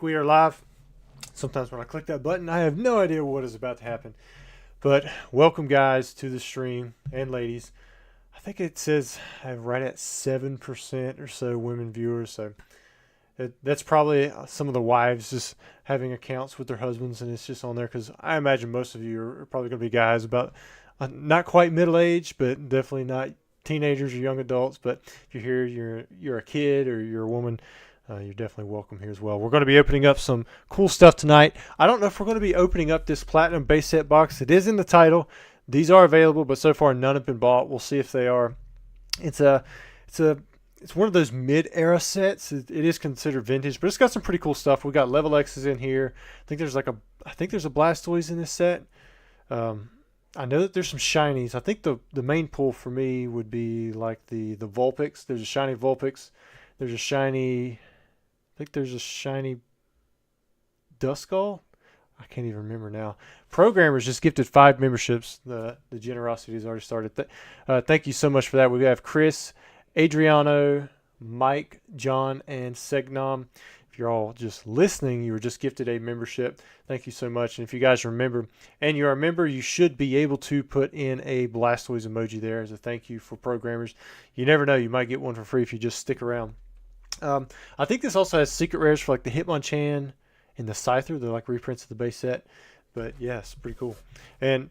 We are live. Sometimes when I click that button, I have no idea what is about to happen. But welcome, guys, to the stream, and ladies. I think it says right at 7% or so women viewers. So that's probably some of the wives just having accounts with their husbands, and it's just on there because I imagine most of you are probably going to be guys about not quite middle age, but definitely not teenagers or young adults. But if you're here, you're a kid or you're a woman. You're definitely welcome here as well. We're going to be opening up some cool stuff tonight. I don't know if we're going to be opening up this platinum base set box. It is in the title. These are available, but so far none have been bought. We'll see if they are. It's one of those mid-era sets. It is considered vintage, but it's got some pretty cool stuff. We got Level X's in here. I think there's a Blastoise in this set. I know that there's some shinies. I think the main pull for me would be like the Vulpix. There's a shiny Vulpix. There's a shiny. I think there's a shiny Duskull. I can't even remember now. Programmers just gifted 5 memberships. The generosity has already started. Thank you so much for that. We have Chris, Adriano, Mike, John, and Segnom. If you're all just listening, you were just gifted a membership. Thank you so much. And if you guys remember, and you're a member, you should be able to put in a Blastoise emoji there as a thank you for programmers. You never know. You might get one for free if you just stick around. I think this also has secret rares for like the Hitmonchan and the Scyther. They're like reprints of the base set. But yes, pretty cool. And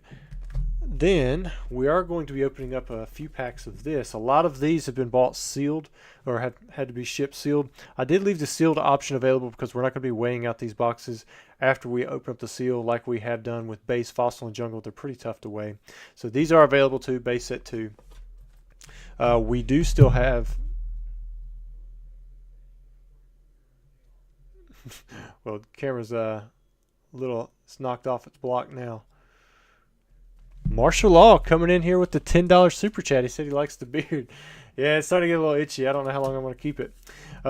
then we are going to be opening up a few packs of this. A lot of these have been bought sealed or have had to be shipped sealed. I did leave the sealed option available because we're not going to be weighing out these boxes after we open up the seal like we have done with base, fossil, and jungle. They're pretty tough to weigh. So these are available too, base set 2. We do still have... well, the camera's it's knocked off its block now. Martial Law coming in here with the $10 super chat. He said he likes the beard. Yeah, it's starting to get a little itchy. I don't know how long I'm going to keep it.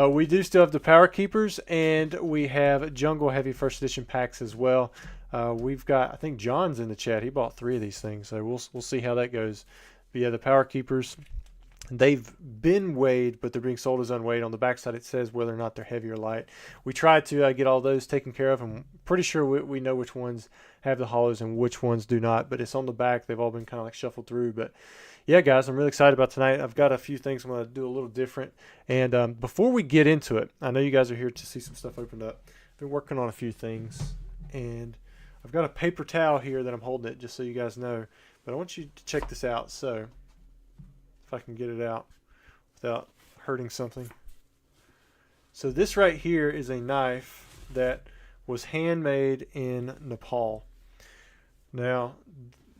We do still have the Power Keepers, and we have Jungle Heavy First Edition packs as well. We've got, I think John's in the chat. He bought 3 of these things, so we'll see how that goes. But yeah, the Power Keepers, they've been weighed, but they're being sold as unweighed. On the backside, it says whether or not they're heavy or light. We tried to get all those taken care of. I'm pretty sure we know which ones have the hollows and which ones do not, but it's on the back. They've all been kind of like shuffled through. But yeah, guys, I'm really excited about tonight. I've got a few things I'm going to do a little different. And before we get into it, I know you guys are here to see some stuff opened up. I've been working on a few things, and I've got a paper towel here that I'm holding it just so you guys know. But I want you to check this out. So if I can get it out without hurting something. So this right here is a knife that was handmade in Nepal. Now,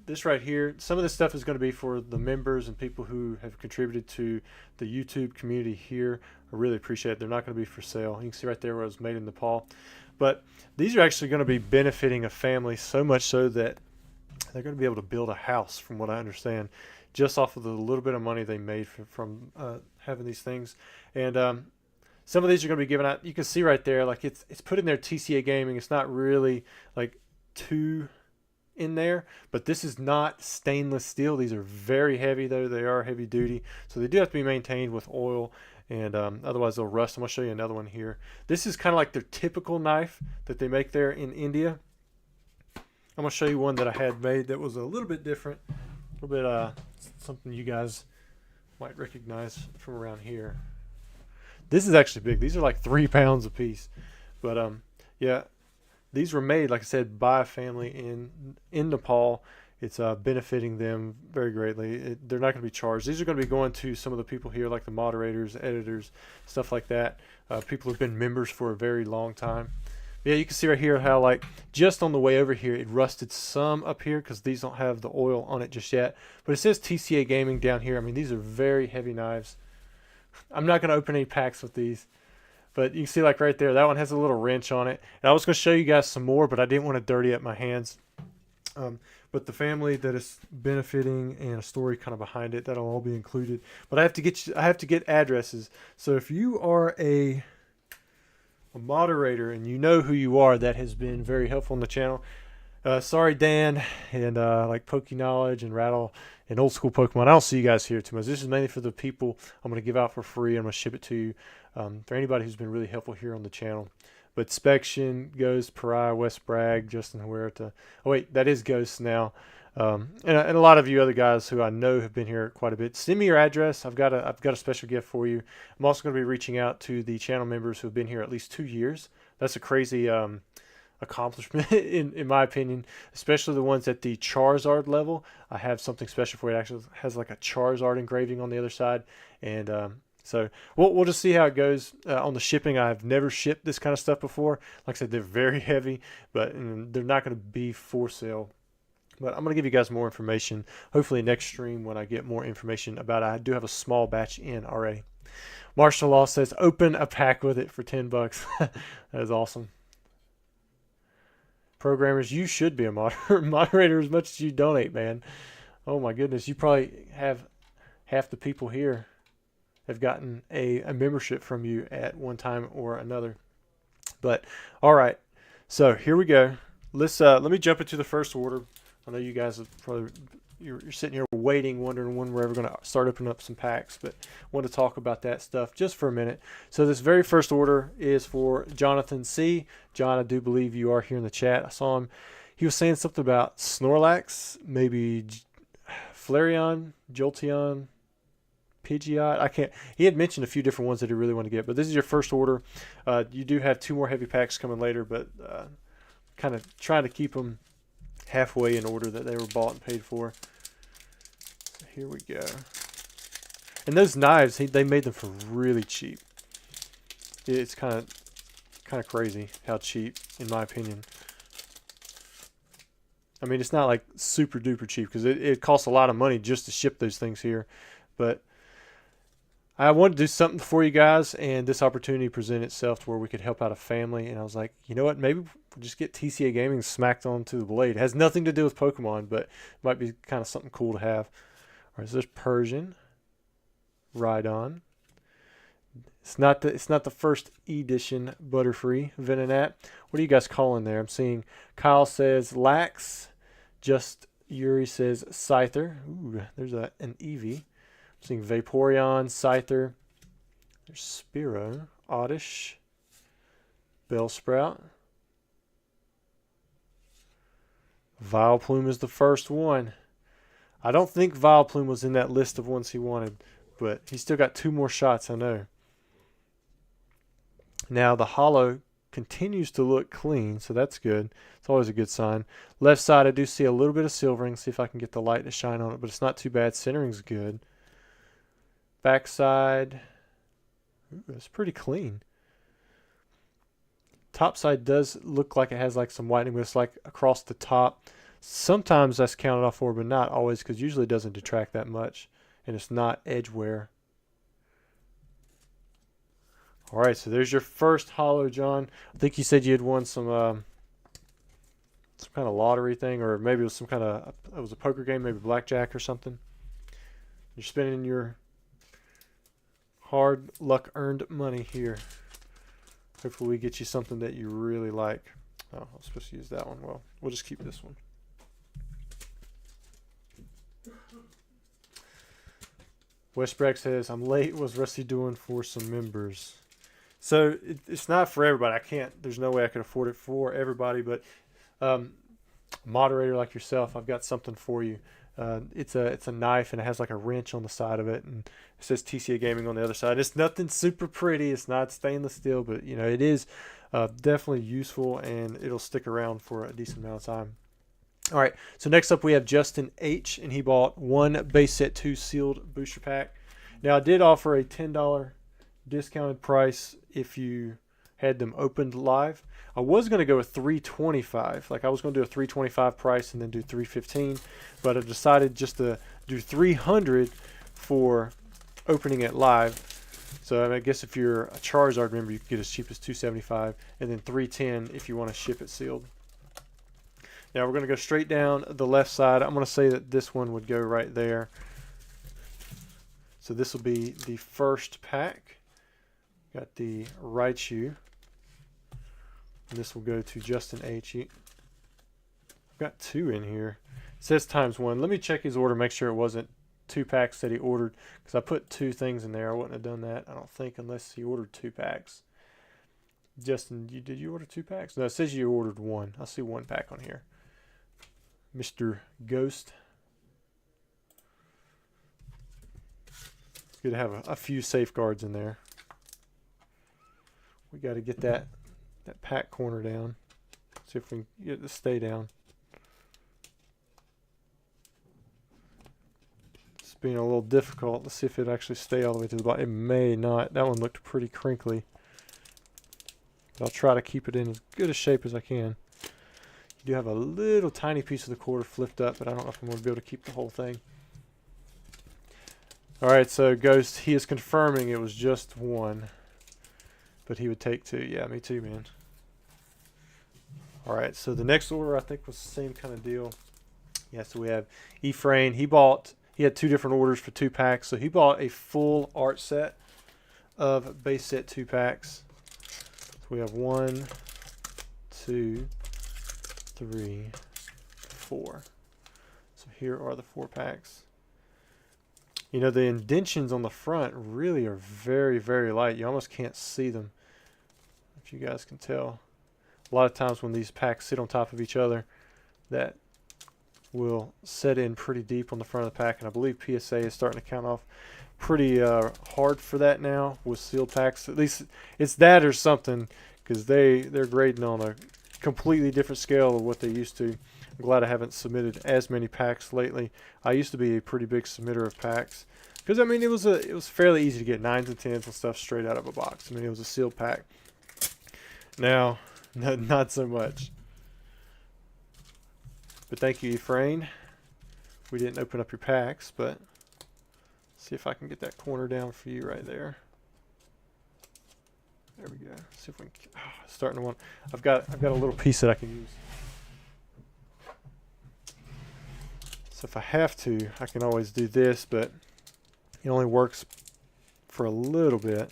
this right here, some of this stuff is going to be for the members and people who have contributed to the YouTube community here. I really appreciate it. They're not going to be for sale. You can see right there where it was made in Nepal. But these are actually going to be benefiting a family so much so that they're going to be able to build a house, from what I understand, just off of the little bit of money they made from having these things. And some of these are going to be given out. You can see right there, like it's put in there TCA Gaming. It's not really like too in there, but this is not stainless steel. These are very heavy, though. They are heavy duty, so they do have to be maintained with oil, and otherwise they'll rust. I'm going to show you another one here. This is kind of like their typical knife that they make there in India. I'm going to show you one that I had made that was a little bit different, a little bit something you guys might recognize from around here. This is actually big. These are like 3 pounds a piece. But yeah, these were made, like I said, by a family in Nepal. It's benefiting them very greatly. They're not going to be charged. These are going to be going to some of the people here, like the moderators, editors, stuff like that. People who've been members for a very long time. Yeah, you can see right here how, like, just on the way over here, it rusted some up here because these don't have the oil on it just yet. But it says TCA Gaming down here. I mean, these are very heavy knives. I'm not going to open any packs with these. But you can see, like, right there, that one has a little wrench on it. And I was going to show you guys some more, but I didn't want to dirty up my hands. But the family that is benefiting and a story kind of behind it, that'll all be included. But I have to get addresses. So if you are a moderator and you know who you are, that has been very helpful on the channel. Sorry, Dan, and like Poke Knowledge and Rattle and Old School Pokemon. I don't see you guys here too much. This is mainly for the people I'm going to give out for free. I'm going to ship it to you. For anybody who's been really helpful here on the channel. But Spection, Ghost, Pariah, West Bragg, Justin Huerta. Oh wait, that is Ghost now. And a lot of you other guys who I know have been here quite a bit. Send me your address. I've got a special gift for you. I'm also going to be reaching out to the channel members who have been here at least 2 years. That's a crazy accomplishment in my opinion, especially the ones at the Charizard level. I have something special for it. It actually has like a Charizard engraving on the other side, and so we'll just see how it goes on the shipping. I've never shipped this kind of stuff before. Like I said, they're very heavy, but they're not going to be for sale. But I'm going to give you guys more information, hopefully next stream when I get more information about it. I do have a small batch in already. Martial Law says, open a pack with it for 10 bucks. That is awesome. Programmers, you should be a moderator as much as you donate, man. Oh my goodness, you probably have half the people here have gotten a membership from you at one time or another. But all right, so here we go. Let me jump into the first order. I know you guys are probably you're sitting here waiting, wondering when we're ever going to start opening up some packs, but I want to talk about that stuff just for a minute. So this very first order is for Jonathan C. John, I do believe you are here in the chat. I saw him. He was saying something about Snorlax, maybe Flareon, Jolteon, Pidgeot. I can't. He had mentioned a few different ones that he really wanted to get, but this is your first order. You do have 2 more heavy packs coming later, but kind of trying to keep them halfway in order that they were bought and paid for. So here we go. And those knives, they made them for really cheap. It's kind of crazy how cheap, in my opinion. I mean, it's not like super duper cheap because it costs a lot of money just to ship those things here. But I wanted to do something for you guys, and this opportunity presented itself to where we could help out a family. And I was like, you know what? Maybe we'll just get TCA Gaming smacked onto the blade. It has nothing to do with Pokemon, but it might be kind of something cool to have. All right, so there's Persian, Rhydon. It's not the first edition Butterfree Venonat. What are you guys calling there? I'm seeing Kyle says Lax. Just Yuri says Scyther. Ooh, there's an Eevee. I'm seeing Vaporeon, Scyther. There's Spearow, Oddish, Bellsprout. Vileplume is the first one. I don't think Vileplume was in that list of ones he wanted, but he's still got 2 more shots, I know. Now the holo continues to look clean, so that's good. It's always a good sign. Left side, I do see a little bit of silvering. See if I can get the light to shine on it, but it's not too bad. Centering's good. Back side, it's pretty clean. Top side does look like it has like some whitening, but it's like across the top. Sometimes that's counted off for, but not always, because usually it doesn't detract that much, and it's not edge wear. All right, so there's your first holo, John. I think you said you had won some kind of lottery thing, or maybe it was some kind of it was a poker game, maybe blackjack or something. You're spending your hard luck earned money here. Hopefully we get you something that you really like. Oh, I was supposed to use that one. Well, we'll just keep this one. Westbrook says, I'm late. What's Rusty doing for some members? So it's not for everybody. There's no way I could afford it for everybody, but moderator like yourself, I've got something for you. It's a knife, and it has like a wrench on the side of it, and it says TCA Gaming on the other side. It's nothing super pretty. It's not stainless steel, but you know, it is definitely useful, and it'll stick around for a decent amount of time. All right, so next up we have Justin H, and he bought 1 base set 2 sealed booster pack. Now I did offer a $10 discounted price if you had them opened live. I was going to go with $325. Like I was going to do a $325 price and then do $315, but I decided just to do $300 for opening it live. So I guess if you're a Charizard member, you can get as cheap as $275, and then $310 if you want to ship it sealed. Now we're going to go straight down the left side. I'm going to say that this one would go right there. So this will be the first pack. Got the Raichu. And this will go to Justin H. I've got 2 in here. It says ×1. Let me check his order, make sure it wasn't 2 packs that he ordered, because I put 2 things in there. I wouldn't have done that, I don't think, unless he ordered 2 packs. Justin, did you order 2 packs? No, it says you ordered 1. I see 1 pack on here. Mr. Ghost. It's good to have a few safeguards in there. We got to get that pack corner down. See if we can get it to stay down. It's being a little difficult. Let's see if it actually stay all the way to the bottom. It may not. That one looked pretty crinkly. But I'll try to keep it in as good a shape as I can. You do have a little tiny piece of the quarter flipped up, but I don't know if I'm going to be able to keep the whole thing. Alright, so Ghost, he is confirming it was just 1. But he would take 2. Yeah, me too, man. Alright, so the next order I think was the same kind of deal. Yeah, so we have Ephraim. He had 2 different orders for 2 packs. So he bought a full art set of base set 2 packs. So we have 1, 2, 3, 4. So here are the 4 packs. You know, the indentions on the front really are very, very light. You almost can't see them, if you guys can tell. A lot of times when these packs sit on top of each other, that will set in pretty deep on the front of the pack. And I believe PSA is starting to count off pretty hard for that now with sealed packs. At least it's that or something, because they're grading on a completely different scale of what they used to. I'm glad I haven't submitted as many packs lately. I used to be a pretty big submitter of packs because I mean it was fairly easy to get 9s and 10s and stuff straight out of a box. I mean it was a sealed pack. Now, not so much. But thank you, Ephraim. We didn't open up your packs, but see if I can get that corner down for you right there. There we go. See if we can. Oh, starting to want. I've got a little piece that I can use. So if I have to, I can always do this, but it only works for a little bit.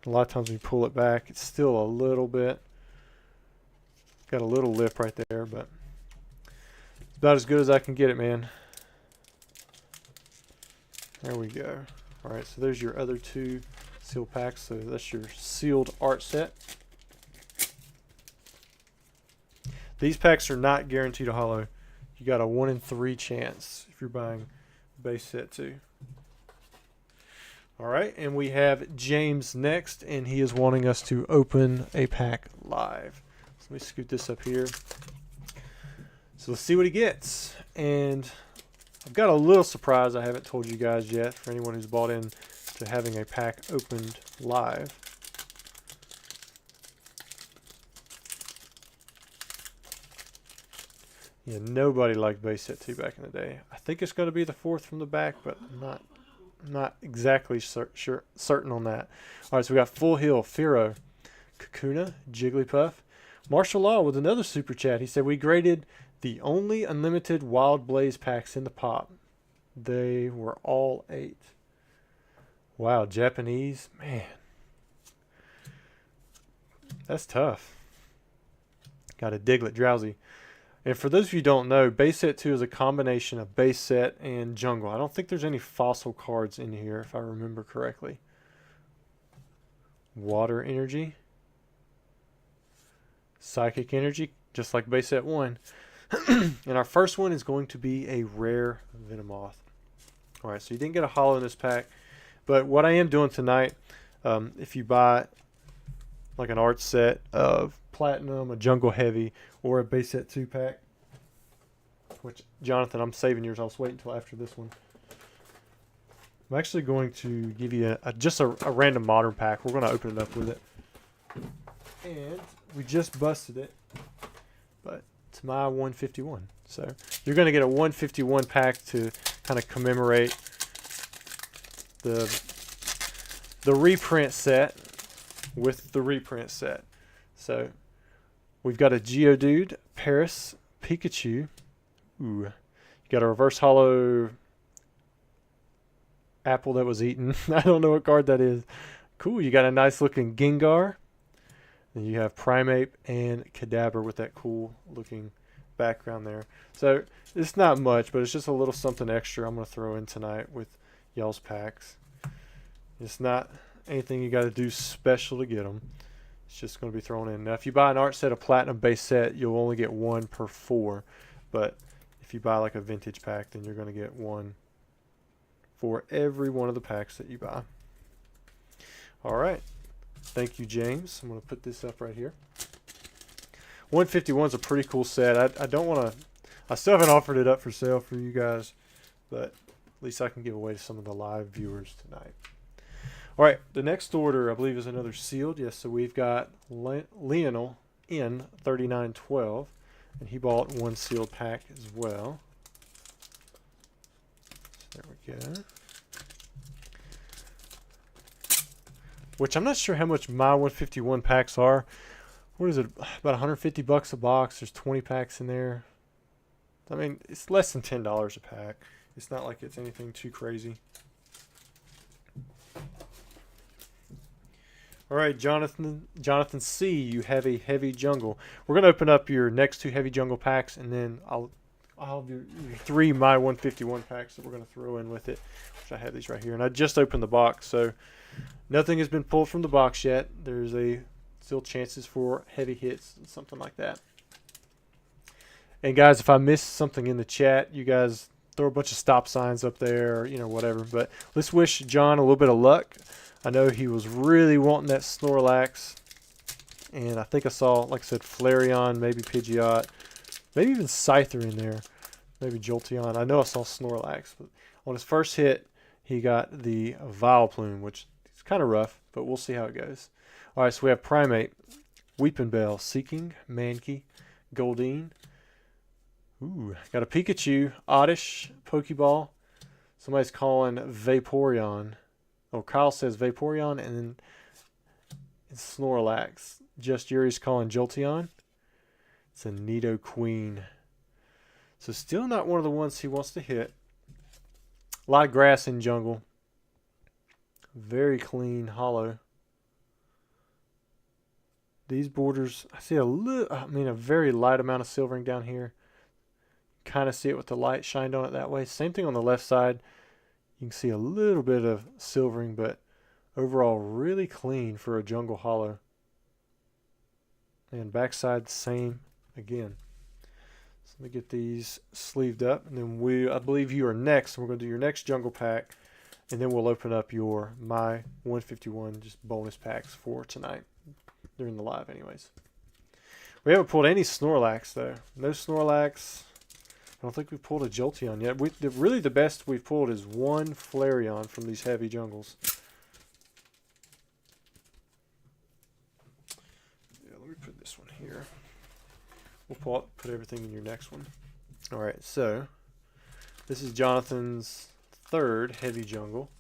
A lot of times when you pull it back, it's still a little bit. Got a little lip right there, but it's about as good as I can get it, man. There we go. All right, so there's your other 2 sealed packs. So that's your sealed art set. These packs are not guaranteed a holo. You got a 1 in 3 chance if you're buying base set 2. All right, and we have James next, and he is wanting us to open a pack live. So let me scoot this up here. So let's see what he gets. And I've got a little surprise I haven't told you guys yet for anyone who's bought in to having a pack opened live. Yeah, nobody liked base set 2 back in the day. I think it's going to be the 4th from the back, but I'm not exactly certain on that. All right, so we got Full Hill, Firo, Kakuna, Jigglypuff, Martial Law with another super chat. He said we graded the only unlimited Wild Blaze packs in the pop. They were all 8. Wow, Japanese, man, that's tough. Got a Diglett, Drowsy. And for those of you who don't know, base set 2 is a combination of base set and jungle. I don't think there's any fossil cards in here, if I remember correctly. Water energy. Psychic energy, just like base set 1. And our first one is going to be a rare Venomoth. Alright, so you didn't get a holo in this pack. But what I am doing tonight, if you buy like an art set of Platinum, a Jungle Heavy, or a base set 2 pack, which, Jonathan, I'm saving yours. I'll wait until after this one. I'm actually going to give you just a random modern pack. We're going to open it up with it. And we just busted it, but it's my 151. So you're going to get a 151 pack to kind of commemorate the reprint set with the reprint set. So we've got a Geodude, Paris, Pikachu. Ooh. You got a reverse holo apple that was eaten. I don't know what card that is. Cool. You got a nice looking Gengar. Then you have Primeape and Kadabra with that cool looking background there. So it's not much, but it's just a little something extra I'm going to throw in tonight with y'all's packs. It's not anything you got to do special to get them. It's just going to be thrown in. Now, if you buy an art set, a platinum base set, you'll only get 1 per 4. But if you buy like a vintage pack, then you're going to get 1 for every one of the packs that you buy. All right. Thank you, James. I'm going to put this up right here. 151 is a pretty cool set. I don't want to... I still haven't offered it up for sale for you guys, but at least I can give away to some of the live viewers tonight. All right, the next order, I believe, is another sealed. Yes, so we've got Lionel in 3912, and he bought 1 sealed pack as well. So there we go. Which I'm not sure how much my 151 packs are. What is it? About 150 bucks a box. There's 20 packs in there. I mean, it's less than $10 a pack. It's not like it's anything too crazy. All right, Jonathan C., you have a heavy jungle. We're going to open up your next 2 heavy jungle packs, and then I'll have your 3 my 151 packs that we're going to throw in with it. Which I have these right here, and I just opened the box, so nothing has been pulled from the box yet. There's still chances for heavy hits and something like that. And guys, if I missed something in the chat, you guys throw a bunch of stop signs up there, or, you know, whatever. But let's wish John a little bit of luck. I know he was really wanting that Snorlax. And I think I saw, like I said, Flareon, maybe Pidgeot, maybe even Scyther in there. Maybe Jolteon. I know I saw Snorlax. But on his first hit, he got the Vileplume, which is kind of rough, but we'll see how it goes. All right, so we have Primate, Weepinbell, Seeking, Mankey, Goldeen. Ooh, got a Pikachu, Oddish, Pokeball. Somebody's calling Vaporeon. Oh, Kyle says Vaporeon, and then it's Snorlax. Just Yuri's calling Jolteon. It's a Nidoqueen. So still not one of the ones he wants to hit. A lot of grass in jungle. Very clean, hollow. These borders, I see a very light amount of silvering down here. Kind of see it with the light shined on it that way. Same thing on the left side. You can see a little bit of silvering, but overall really clean for a jungle hollow. And backside same again. So let me get these sleeved up, and then I believe you are next. We're going to do your next jungle pack, and then we'll open up your my 151 just bonus packs for tonight. During the live anyways. We haven't pulled any Snorlax though. No Snorlax. I don't think we've pulled a Jolteon yet. Really the best we've pulled is 1 Flareon from these heavy jungles. Yeah, let me put this one here. We'll put everything in your next one. Alright, so this is Jonathan's 3rd heavy jungle.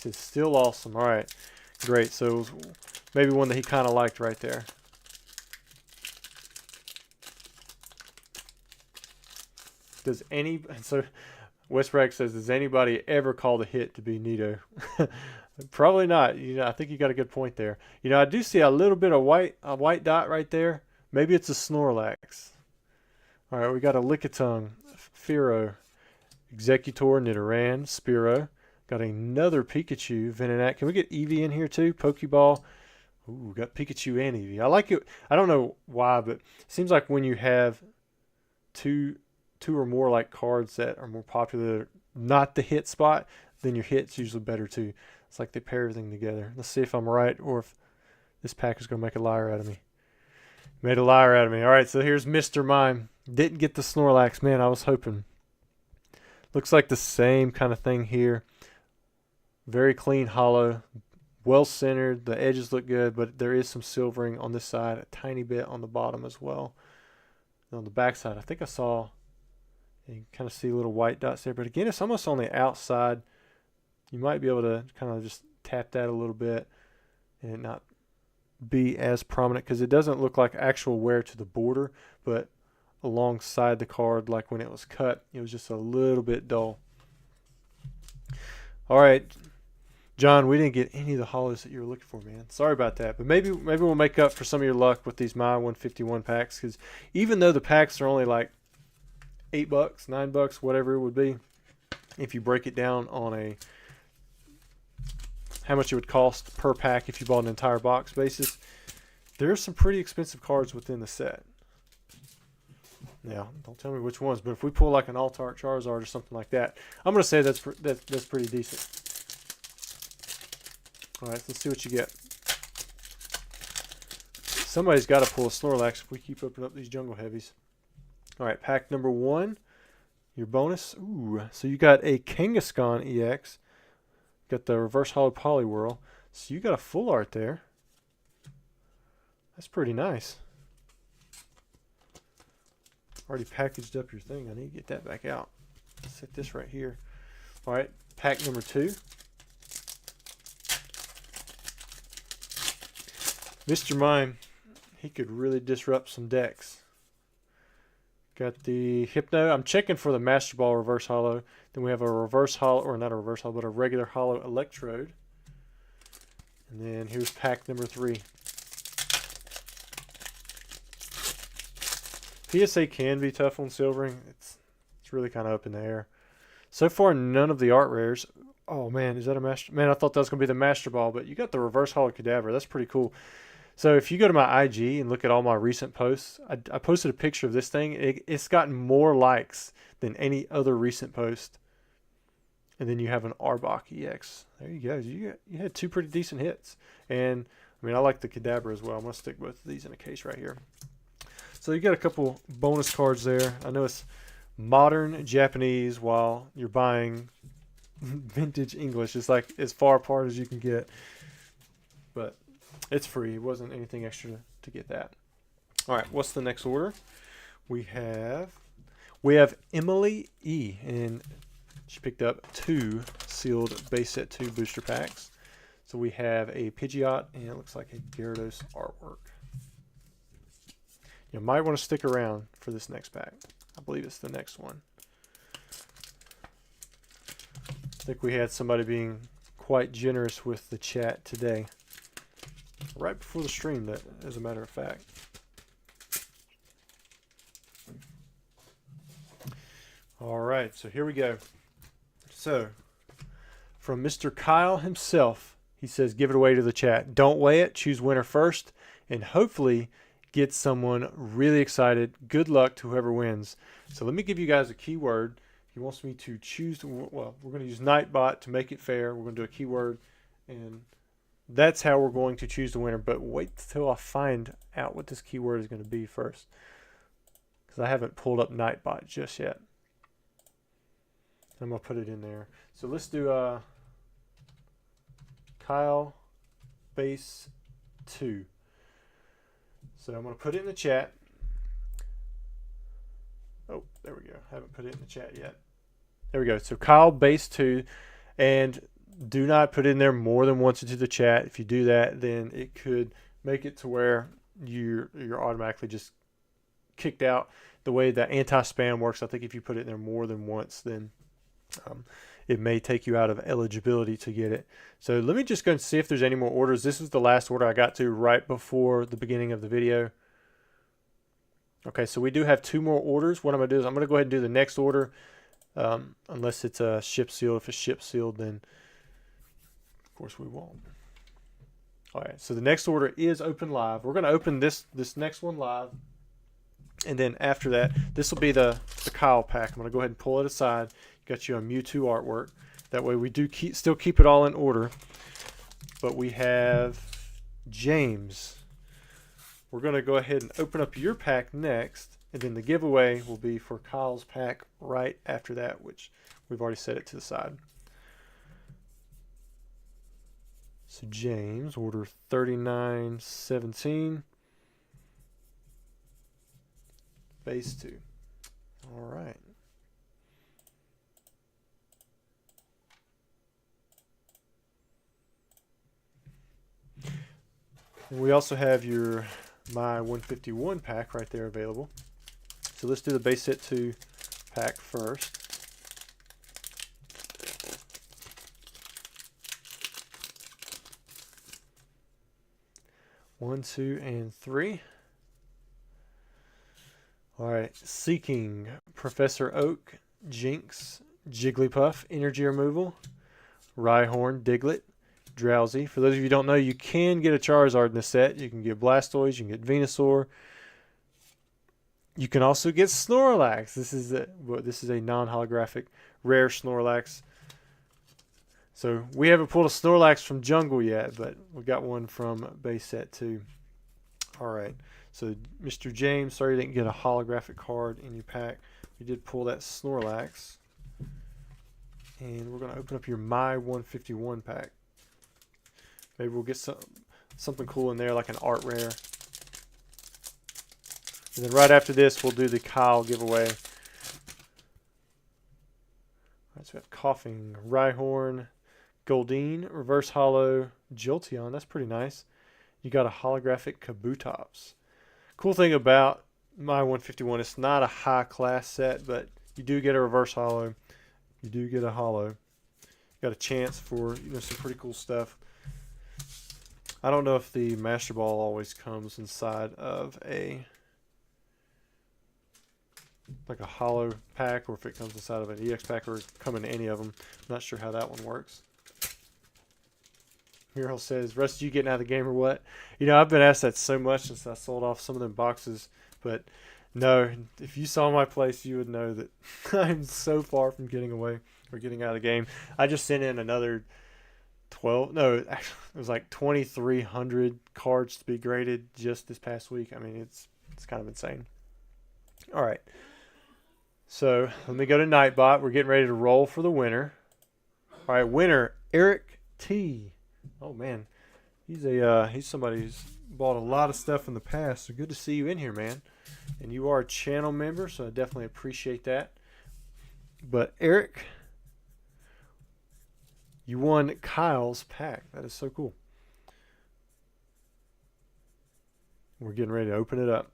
It's still awesome. All right, great. So maybe one that he kind of liked right there. So Westbrack says, does anybody ever call the hit to be Nido? Probably not. You know, I think you got a good point there. You know, I do see a little bit of a white dot right there. Maybe it's a Snorlax. All right, we got a Lickitung, Fearow, Executor, Nidoran, Spearow. Got another Pikachu, Venonat. Can we get Eevee in here too? Pokeball. Ooh, got Pikachu and Eevee. I like it. I don't know why, but it seems like when you have two or more like cards that are more popular, not the hit spot, then your hit's usually better too. It's like they pair everything together. Let's see if I'm right or if this pack is going to make a liar out of me. Made a liar out of me. All right, so here's Mr. Mime. Didn't get the Snorlax. Man, I was hoping. Looks like the same kind of thing here. Very clean hollow, well centered. The edges look good, but there is some silvering on this side, a tiny bit on the bottom as well. And on the back side, I think I saw, you can kind of see little white dots there. But again, it's almost on the outside. You might be able to kind of just tap that a little bit and it not be as prominent because it doesn't look like actual wear to the border, but alongside the card, like when it was cut, it was just a little bit dull. All right. John, we didn't get any of the hollows that you were looking for, man. Sorry about that. But maybe we'll make up for some of your luck with these My 151 packs. Because even though the packs are only like $8, $9, whatever it would be, if you break it down on a how much it would cost per pack if you bought an entire box basis. There's some pretty expensive cards within the set. Now, don't tell me which ones, but if we pull like an Alt-Art Charizard or something like that, I'm going to say that's pretty decent. All right, let's see what you get. Somebody's got to pull a Snorlax if we keep opening up these Jungle Heavies. All right, pack number 1, your bonus. Ooh, so you got a Kangaskhan EX. Got the Reverse Hollow Poliwhirl. So you got a full art there. That's pretty nice. Already packaged up your thing. I need to get that back out. Set this right here. All right, pack number 2. Mr. Mime, he could really disrupt some decks. Got the Hypno. I'm checking for the Master Ball Reverse Hollow. Then we have a Reverse Hollow, or not a Reverse Hollow, but a regular Hollow Electrode. And then here's pack number 3. PSA can be tough on silvering. It's really kind of up in the air. So far, none of the art rares. Oh man, is that a Master? Man, I thought that was going to be the Master Ball, but you got the Reverse Hollow Cadaver. That's pretty cool. So if you go to my IG and look at all my recent posts, I posted a picture of this thing. It's gotten more likes than any other recent post. And then you have an Arbok EX. There you go. You had 2 pretty decent hits. And I mean, I like the Kadabra as well. I'm going to stick both of these in a case right here. So you got a couple bonus cards there. I know it's modern Japanese while you're buying vintage English. It's like as far apart as you can get. But it's free. It wasn't anything extra to get that. All right, what's the next order? We have Emily E, and she picked up 2 sealed base set 2 booster packs. So we have a Pidgeot, and it looks like a Gyarados artwork. You might want to stick around for this next pack. I believe it's the next one. I think we had somebody being quite generous with the chat today. Right before the stream, that, as a matter of fact. All right, so here we go. So, from Mr. Kyle himself, he says, give it away to the chat. Don't weigh it, choose winner first, and hopefully get someone really excited. Good luck to whoever wins. So let me give you guys a keyword. He wants me to choose, well, we're going to use Nightbot to make it fair. We're going to do a keyword, and that's how we're going to choose the winner. But wait till I find out what this keyword is going to be first, because I haven't pulled up Nightbot just yet. I'm going to put it in there. So let's do Kyle Base 2. So I'm going to put it in the chat. Oh, there we go. I haven't put it in the chat yet. There we go. So Kyle Base 2. And do not put in there more than once into the chat. If you do that, then it could make it to where you're automatically just kicked out. The way that anti-spam works, I think if you put it in there more than once, then it may take you out of eligibility to get it. So let me just go and see if there's any more orders. This is the last order I got to right before the beginning of the video. Okay, so we do have 2 more orders. What I'm going to do is I'm going to go ahead and do the next order, unless it's ship sealed. If it's ship sealed, then of course we won't. All right, so the next order is open live. We're going to open this next one live, and then after that, this will be the Kyle pack. I'm going to go ahead and pull it aside. Got you a Mewtwo artwork. That way we do still keep it all in order. But we have James. We're going to go ahead and open up your pack next, and then the giveaway will be for Kyle's pack right after that, which we've already set it to the side. So James, order 3917, base 2. All right. And we also have your My 151 pack right there available. So let's do the base set 2 pack first. One, 2, and 3. All right, Seeking, Professor Oak, Jinx, Jigglypuff, Energy Removal, Rhyhorn, Diglett, Drowsy. For those of you who don't know, you can get a Charizard in this set. You can get Blastoise, you can get Venusaur. You can also get Snorlax. This is a non-holographic rare Snorlax. So we haven't pulled a Snorlax from Jungle yet, but we got one from base set 2. All right. So Mr. James, sorry you didn't get a holographic card in your pack. We did pull that Snorlax. And we're going to open up your My 151 pack. Maybe we'll get something cool in there, like an art rare. And then right after this, we'll do the Kyle giveaway. All right, so we have Coughing, Rhyhorn, Goldeen, Reverse Hollow, Jolteon. That's pretty nice. You got a holographic Kabutops. Cool thing about My 151, it's not a high class set, but you do get a Reverse Hollow. You do get a Hollow. You got a chance for some pretty cool stuff. I don't know if the Master Ball always comes inside of like a hollow pack, or if it comes inside of an EX pack, or come in any of them. I'm not sure how that one works. Muriel says, Rusty, you getting out of the game or what? I've been asked that so much since I sold off some of them boxes, but no, if you saw my place, you would know that I'm so far from getting away or getting out of the game. I just sent in another 12, no, actually, it was like 2,300 cards to be graded just this past week. I mean, it's kind of insane. All right. So let me go to Nightbot. We're getting ready to roll for the winner. All right, winner, Eric T. Oh man, he's somebody who's bought a lot of stuff in the past. So good to see you in here, man. And you are a channel member, so I definitely appreciate that. But Eric, you won Kyle's pack. That is so cool. We're getting ready to open it up.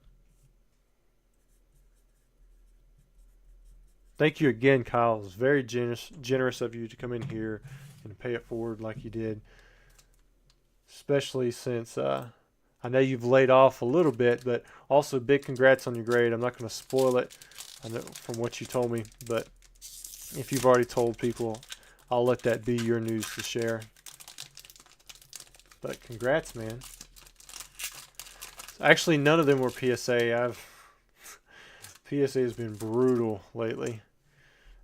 Thank you again, Kyle. It was very generous of you to come in here and pay it forward like you did. Especially since I know you've laid off a little bit, but also big congrats on your grade. I'm not going to spoil it, I know from what you told me, but if you've already told people, I'll let that be your news to share. But congrats, man. Actually, none of them were PSA. PSA has been brutal lately,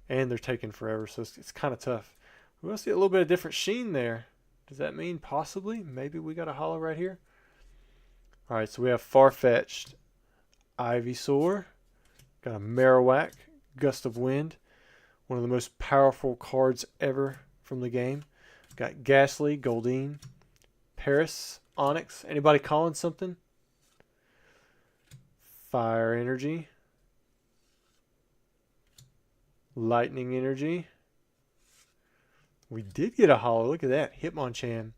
and they're taking forever, so it's kind of tough. We want to see a little bit of different sheen there. Does that mean possibly maybe we got a hollow right here? All right, so we have Farfetch'd, Ivysaur, got a Marowak, Gust of Wind, one of the most powerful cards ever from the game. Got Ghastly, Goldeen, Paris, Onyx. Anybody calling something? Fire Energy, Lightning Energy. We did get a hollow. Look at that. Hitmonchan.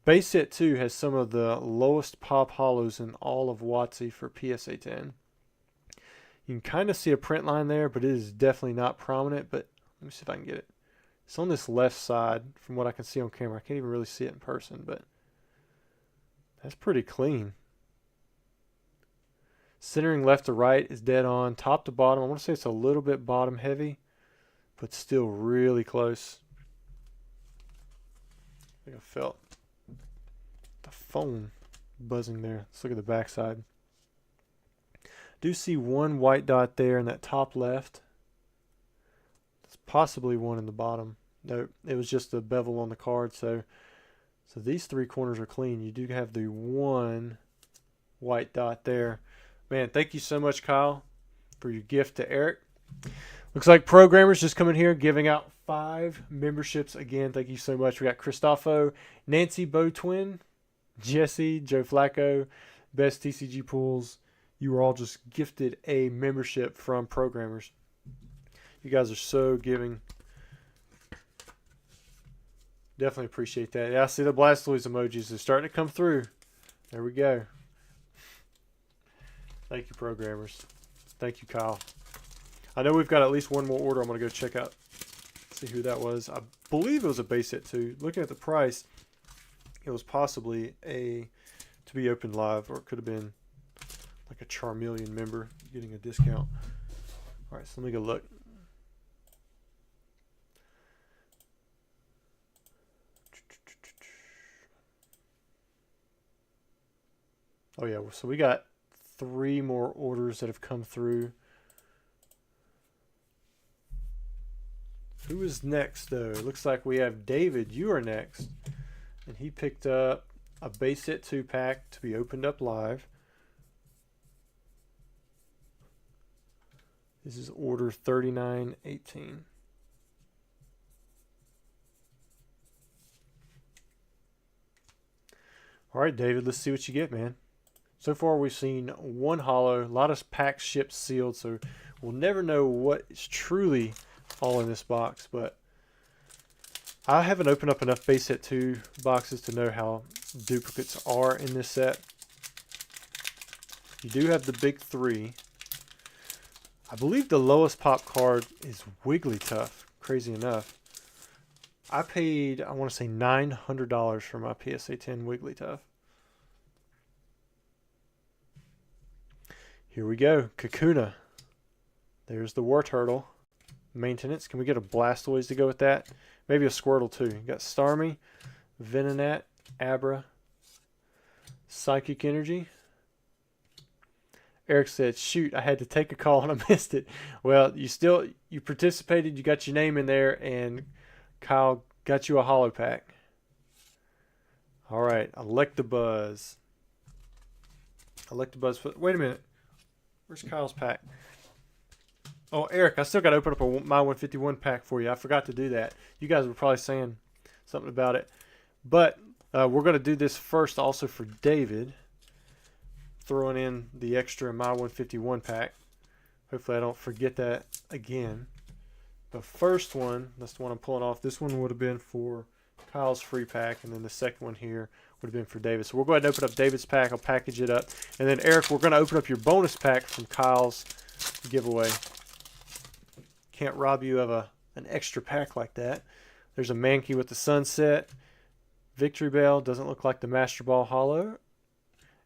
Base set 2 has some of the lowest pop hollows in all of WotC for PSA 10. You can kind of see a print line there, but it is definitely not prominent. But let me see if I can get it. It's on this left side from what I can see on camera. I can't even really see it in person, but that's pretty clean. Centering left to right is dead on. Top to bottom, I want to say it's a little bit bottom heavy, but still really close. I think I felt the phone buzzing there. Let's look at the back side. Do see one white dot there in that top left. There's possibly one in the bottom. No, it was just a bevel on the card. So these three corners are clean. You do have the one white dot there. Man, thank you so much, Kyle, for your gift to Eric. Looks like programmers just coming here giving out 5 memberships again. Thank you so much. We got Christopho, Nancy Bowtwin, Jesse, Joe Flacco, Best TCG Pools. You were all just gifted a membership from programmers. You guys are so giving. Definitely appreciate that. Yeah, I see the Blastoise emojis are starting to come through. There we go. Thank you, programmers. Thank you, Kyle. I know we've got at least one more order. I'm going to go check out, see who that was. I believe it was a base set too. Looking at the price, it was possibly a to be opened live, or it could have been like a Charmeleon member getting a discount. All right, so let me go look. Oh yeah, so we got 3 more orders that have come through. Who is next though? It looks like we have David. You are next. And he picked up a base set 2 pack to be opened up live. This is order 3918. All right, David, let's see what you get, man. So far, we've seen 1 holo, a lot of packs shipped sealed, so we'll never know what is truly all in this box, but I haven't opened up enough base set 2 boxes to know how duplicates are in this set. You do have the big 3. I believe the lowest pop card is Wigglytuff, crazy enough. I paid, I want to say $900 for my PSA 10 Wigglytuff. Here we go, Kakuna. There's the War Turtle. Maintenance. Can we get a Blastoise to go with that? Maybe a Squirtle too. You got Starmie, Venonat, Abra, Psychic Energy. Eric said, shoot, I had to take a call and I missed it. Well, you participated, you got your name in there, and Kyle got you a holo pack. All right, Electabuzz. Electabuzz. Wait a minute. Where's Kyle's pack? Oh, Eric, I still got to open up a My 151 pack for you. I forgot to do that. You guys were probably saying something about it. But we're going to do this first also for David. Throwing in the extra My 151 pack. Hopefully I don't forget that again. The first one, that's the one I'm pulling off. This one would have been for Kyle's free pack. And then the second one here would have been for David. So we'll go ahead and open up David's pack. I'll package it up. And then, Eric, we're going to open up your bonus pack from Kyle's giveaway. Can't rob you of an extra pack like that. There's a Mankey with the Sunset. Victory Bell. Doesn't look like the Master Ball holo.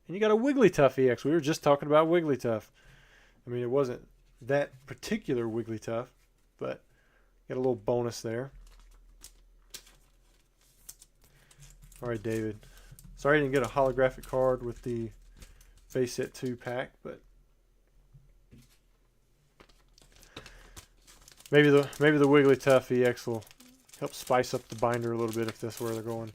And you got a Wigglytuff EX. We were just talking about Wigglytuff. I mean, it wasn't that particular Wigglytuff, but got a little bonus there. All right, David. Sorry I didn't get a holographic card with the base set 2 pack, but maybe the Wigglytuff EX will help spice up the binder a little bit if that's where they're going.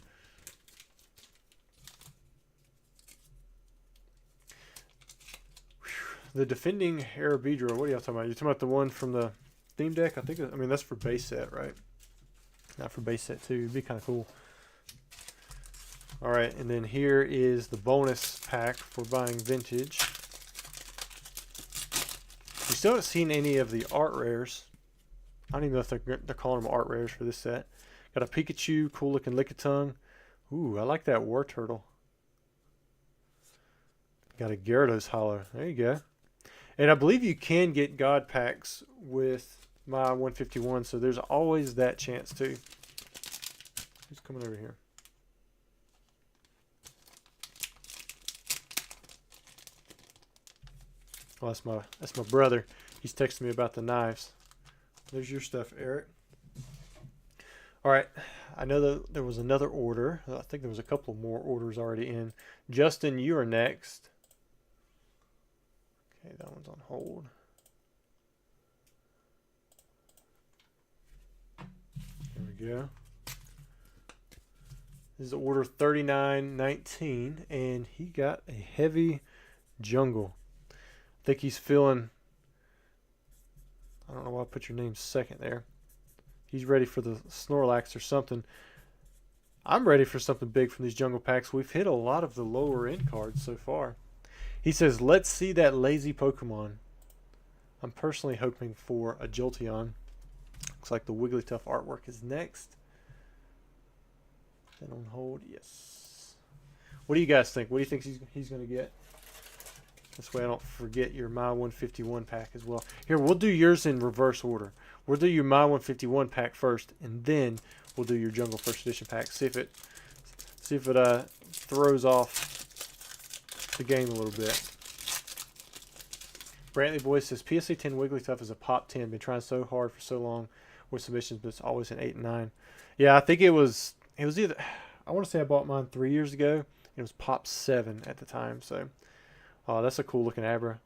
The defending Arabidra, what are y'all talking about? You're talking about the one from the theme deck? I mean, that's for base set, right? Not for base set 2. It'd be kind of cool. All right, and then here is the bonus pack for buying vintage. We still haven't seen any of the art rares. I don't even know if they're calling them art rares for this set. Got a Pikachu, cool looking Lickitung. Ooh, I like that War Turtle. Got a Gyarados holo. There you go. And I believe you can get God packs with my 151, so there's always that chance too. Who's coming over here? Oh, that's my brother. He's texting me about the knives. There's your stuff, Eric. All right. I know that there was another order. I think there was a couple more orders already in. Justin, you are next. Okay, that one's on hold. There we go. This is order 3919, and he got a heavy jungle. I think he's feeling, I don't know why I put your name second there. He's ready for the Snorlax or something. I'm ready for something big from these jungle packs. We've hit a lot of the lower end cards so far. He says, let's see that lazy Pokemon. I'm personally hoping for a Jolteon. Looks like the Wigglytuff artwork is next. Then on hold, yes. What do you guys think? What do you think he's going to get? This way I don't forget your My 151 pack as well. Here, we'll do yours in reverse order. We'll do your My 151 pack first, and then we'll do your Jungle First Edition pack. See if it throws off the game a little bit. Brantley Boy says, PSA 10 Wigglytuff is a pop 10. Been trying so hard for so long with submissions, but it's always an 8 and 9. Yeah, I think it was either, I want to say I bought mine 3 years ago. It was Pop 7 at the time. So, that's a cool looking Abra.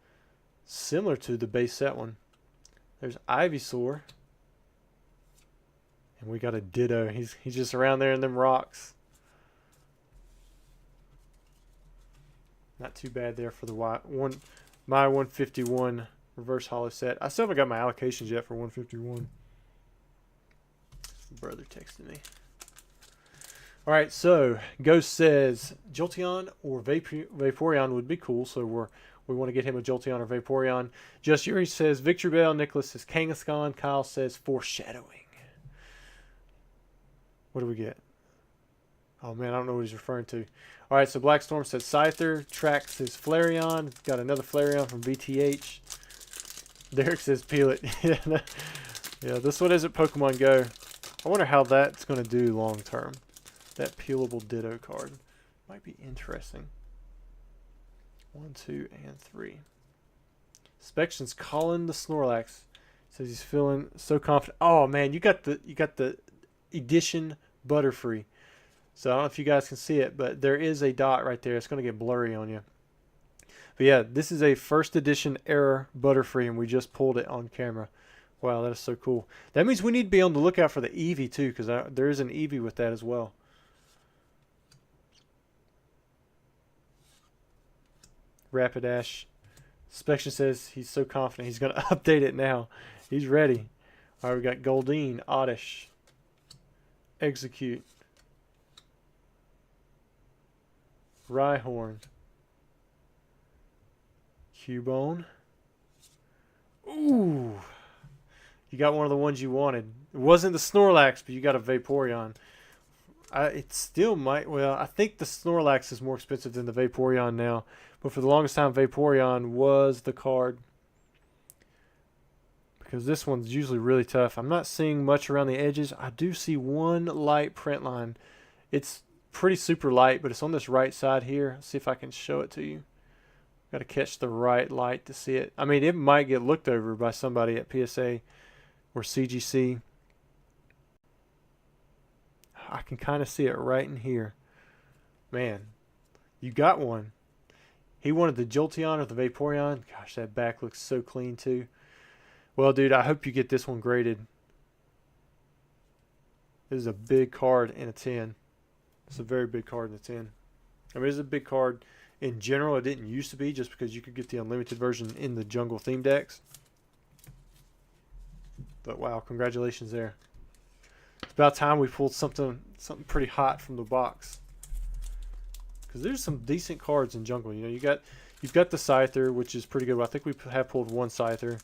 Similar to the base set one. There's Ivysaur. And we got a Ditto. He's just around there in them rocks. Not too bad there for the my 151 reverse holo set. I still haven't got my allocations yet for 151. Brother texted me. All right, so Ghost says Jolteon or Vaporeon would be cool, so we want to get him a Jolteon or Vaporeon. Just Yuri says Victory Bell. Nicholas says Kangaskhan. Kyle says Foreshadowing. What do we get? Oh man, I don't know what he's referring to. All right, so Black Storm says Scyther. Trax says Flareon. Got another Flareon from BTH. Derek says Peel It. Yeah, this one isn't Pokemon Go. I wonder how that's going to do long term. That peelable Ditto card might be interesting. 1, 2, and 3. Spection's calling the Snorlax. Says he's feeling so confident. Oh man, you got the edition Butterfree. So I don't know if you guys can see it, but there is a dot right there. It's going to get blurry on you. But yeah, this is a first edition error Butterfree, and we just pulled it on camera. Wow, that is so cool. That means we need to be on the lookout for the Eevee too, because there is an Eevee with that as well. Rapidash. Spection says he's so confident he's going to update it now. He's ready. All right, we got Goldeen, Oddish, Execute, Rhyhorn, Cubone. Ooh. You got one of the ones you wanted. It wasn't the Snorlax, but you got a Vaporeon. It still might... Well, I think the Snorlax is more expensive than the Vaporeon now. But for the longest time, Vaporeon was the card. Because this one's usually really tough. I'm not seeing much around the edges. I do see one light print line. It's pretty super light, but it's on this right side here. Let's see if I can show it to you. Got to catch the right light to see it. I mean, it might get looked over by somebody at PSA or CGC. I can kind of see it right in here. Man, you got one. He wanted the Jolteon or the Vaporeon. Gosh, that back looks so clean too. Well, dude, I hope you get this one graded. This is a big card in a 10. It's a very big card in a 10. I mean, it's a big card in general. It didn't used to be, just because you could get the unlimited version in the jungle theme decks. But wow, congratulations there. It's about time we pulled something pretty hot from the box. Because there's some decent cards in jungle. You know, you've got the Scyther, which is pretty good. I think we have pulled one Scyther.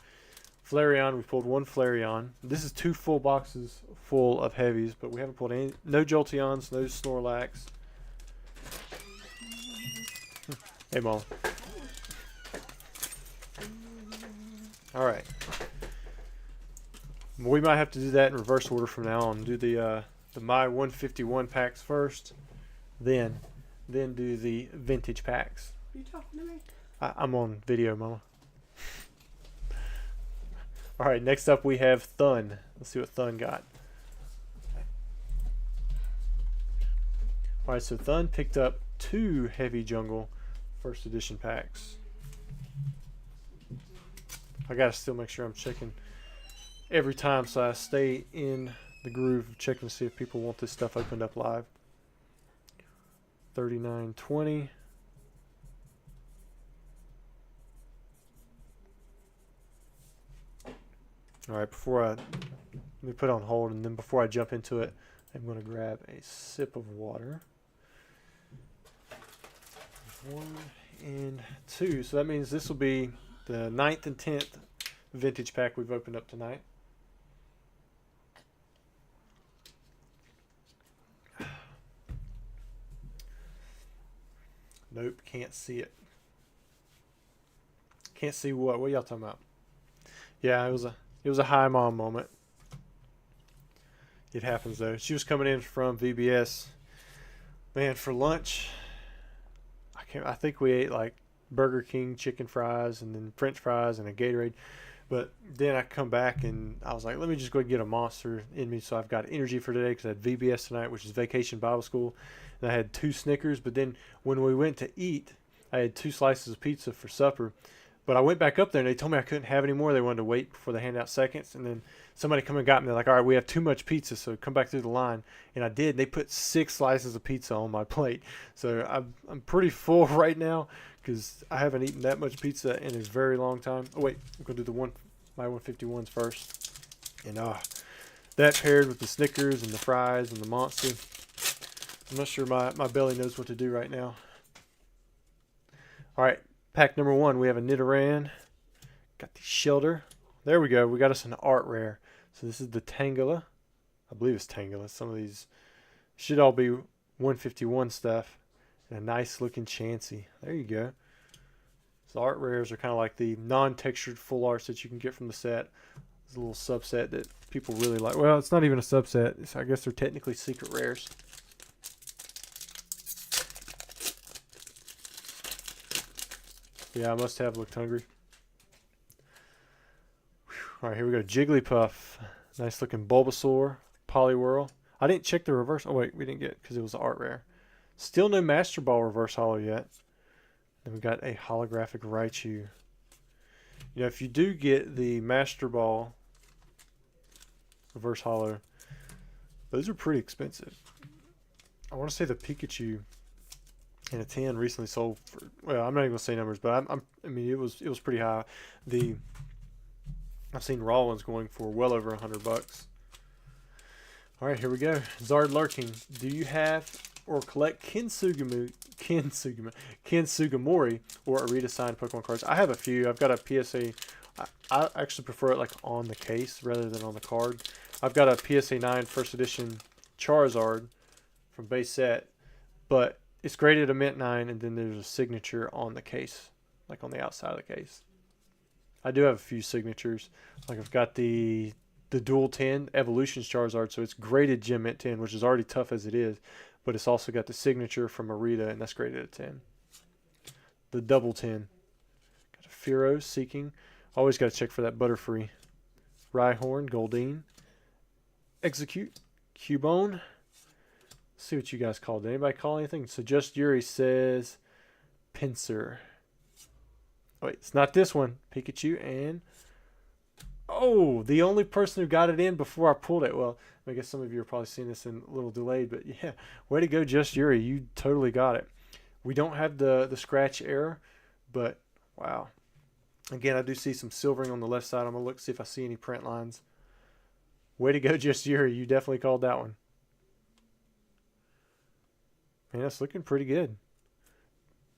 Flareon, we pulled one Flareon. This is 2 full boxes full of heavies, but we haven't pulled any. No Jolteons, no Snorlax. Hey, Mom. All right. We might have to do that in reverse order from now on. Do the My 151 packs first, then do the vintage packs. Are you talking to me? I'm on video, Mama. All right, next up we have Thun. Let's see what Thun got. All right, so Thun picked up 2 heavy jungle first edition packs. I gotta still make sure I'm checking every time, so I stay in the groove of checking to see if people want this stuff opened up live. 39.20. All right, let me put it on hold, and then before I jump into it, I'm going to grab a sip of water. 1 and 2. So that means this will be the 9th and 10th vintage pack we've opened up tonight. Nope, can't see it. Can't see what? What y'all talking about? Yeah, it was a high mom moment. It happens though. She was coming in from VBS. Man, for lunch, I think we ate like Burger King chicken fries and then French fries and a Gatorade. But then I come back and I was like, let me just go and get a monster in me. So I've got energy for today because I had VBS tonight, which is Vacation Bible School. And I had 2 Snickers. But then when we went to eat, I had 2 slices of pizza for supper. But I went back up there and they told me I couldn't have any more. They wanted to wait before they hand out seconds. And then somebody come and got me. They're like, all right, we have too much pizza, so come back through the line. And I did. They put 6 slices of pizza on my plate. So I'm pretty full right now because I haven't eaten that much pizza in a very long time. Oh, wait. I'm going to do my 151s first. And that paired with the Snickers and the fries and the Monster. I'm not sure my belly knows what to do right now. All right. Pack number 1, we have a Nidoran. Got the Shelter. There we go. We got us an art rare. So this is the Tangela. I believe it's Tangela. Some of these should all be 151 stuff. And a nice looking Chansey. There you go. So art rares are kind of like the non-textured full arts that you can get from the set. It's a little subset that people really like. Well, it's not even a subset. I guess they're technically secret rares. Yeah, I must have looked hungry. All right, here we go. Jigglypuff. Nice looking Bulbasaur. Poliwhirl. I didn't check the reverse. Oh, wait, we didn't get it because it was an art rare. Still no Master Ball reverse holo yet. Then we got a holographic Raichu. You know, if you do get the Master Ball reverse holo, those are pretty expensive. I want to say the Pikachu in a 10 recently sold for, well, I'm not even gonna say numbers, but I mean it was pretty high. I've seen raw ones going for well over $100. All right, here we go. Zard Lurking. Do you have or collect Kinsugamori or Arita signed Pokemon cards? I have a few. I've got a PSA. I actually prefer it like on the case rather than on the card. I've got a PSA 9 first edition Charizard from base set, but it's graded a mint 9, and then there's a signature on the case, like on the outside of the case. I do have a few signatures. Like I've got the Dual 10 Evolutions Charizard, so it's graded Gem Mint 10, which is already tough as it is, but it's also got the signature from Arita, and that's graded at 10. The Double 10. Got a Fearow, Seeking. Always got to check for that Butterfree. Rhyhorn, Goldeen. Execute, Cubone. See what you guys called. Did anybody call anything? So Just Yuri says Pinsir. Oh, wait, it's not this one. Pikachu and oh, the only person who got it in before I pulled it. Well, I guess some of you are probably seeing this in a little delayed, but yeah, way to go, Just Yuri. You totally got it. We don't have the scratch error, but wow. Again, I do see some silvering on the left side. I'm gonna look see if I see any print lines. Way to go, Just Yuri. You definitely called that one. Man, that's looking pretty good.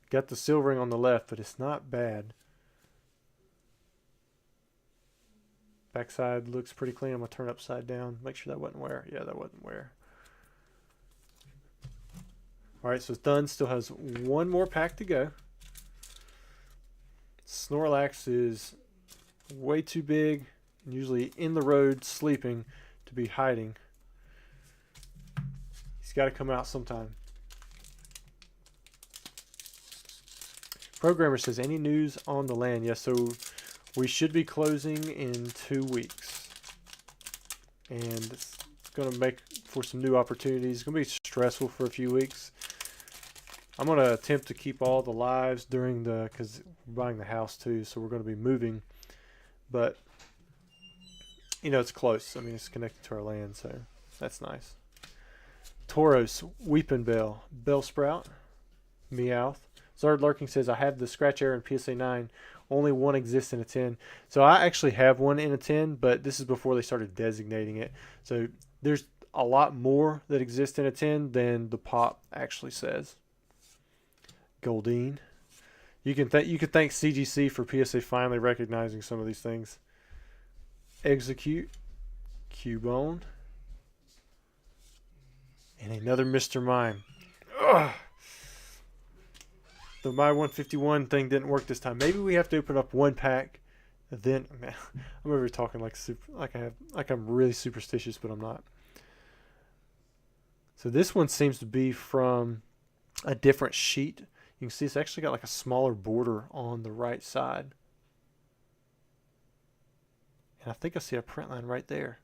Got the silvering on the left, but it's not bad. Backside looks pretty clean. I'm going to turn upside down. Make sure that wasn't wear. Yeah, that wasn't wear. Alright, so it's done. Still has one more pack to go. Snorlax is way too big, and usually in the road sleeping to be hiding. He's got to come out sometime. Programmer says, any news on the land? Yes, so we should be closing in 2 weeks. And it's going to make for some new opportunities. It's going to be stressful for a few weeks. I'm going to attempt to keep all the lives during the, because we're buying the house too, so we're going to be moving. But, you know, it's close. I mean, it's connected to our land, so that's nice. Tauros, Weepinbell, Bellsprout, Meowth. Zard Lurking says, I have the scratch error in PSA 9. Only one exists in a 10. So I actually have one in a 10, but this is before they started designating it. So there's a lot more that exist in a 10 than the pop actually says. Goldeen. You could thank CGC for PSA finally recognizing some of these things. Execute. Cubone. And another Mr. Mime. Ugh. The My 151 thing didn't work this time. Maybe we have to open up one pack. Then, man, I'm over here talking like I'm really superstitious, but I'm not. So this one seems to be from a different sheet. You can see it's actually got like a smaller border on the right side. And I think I see a print line right there.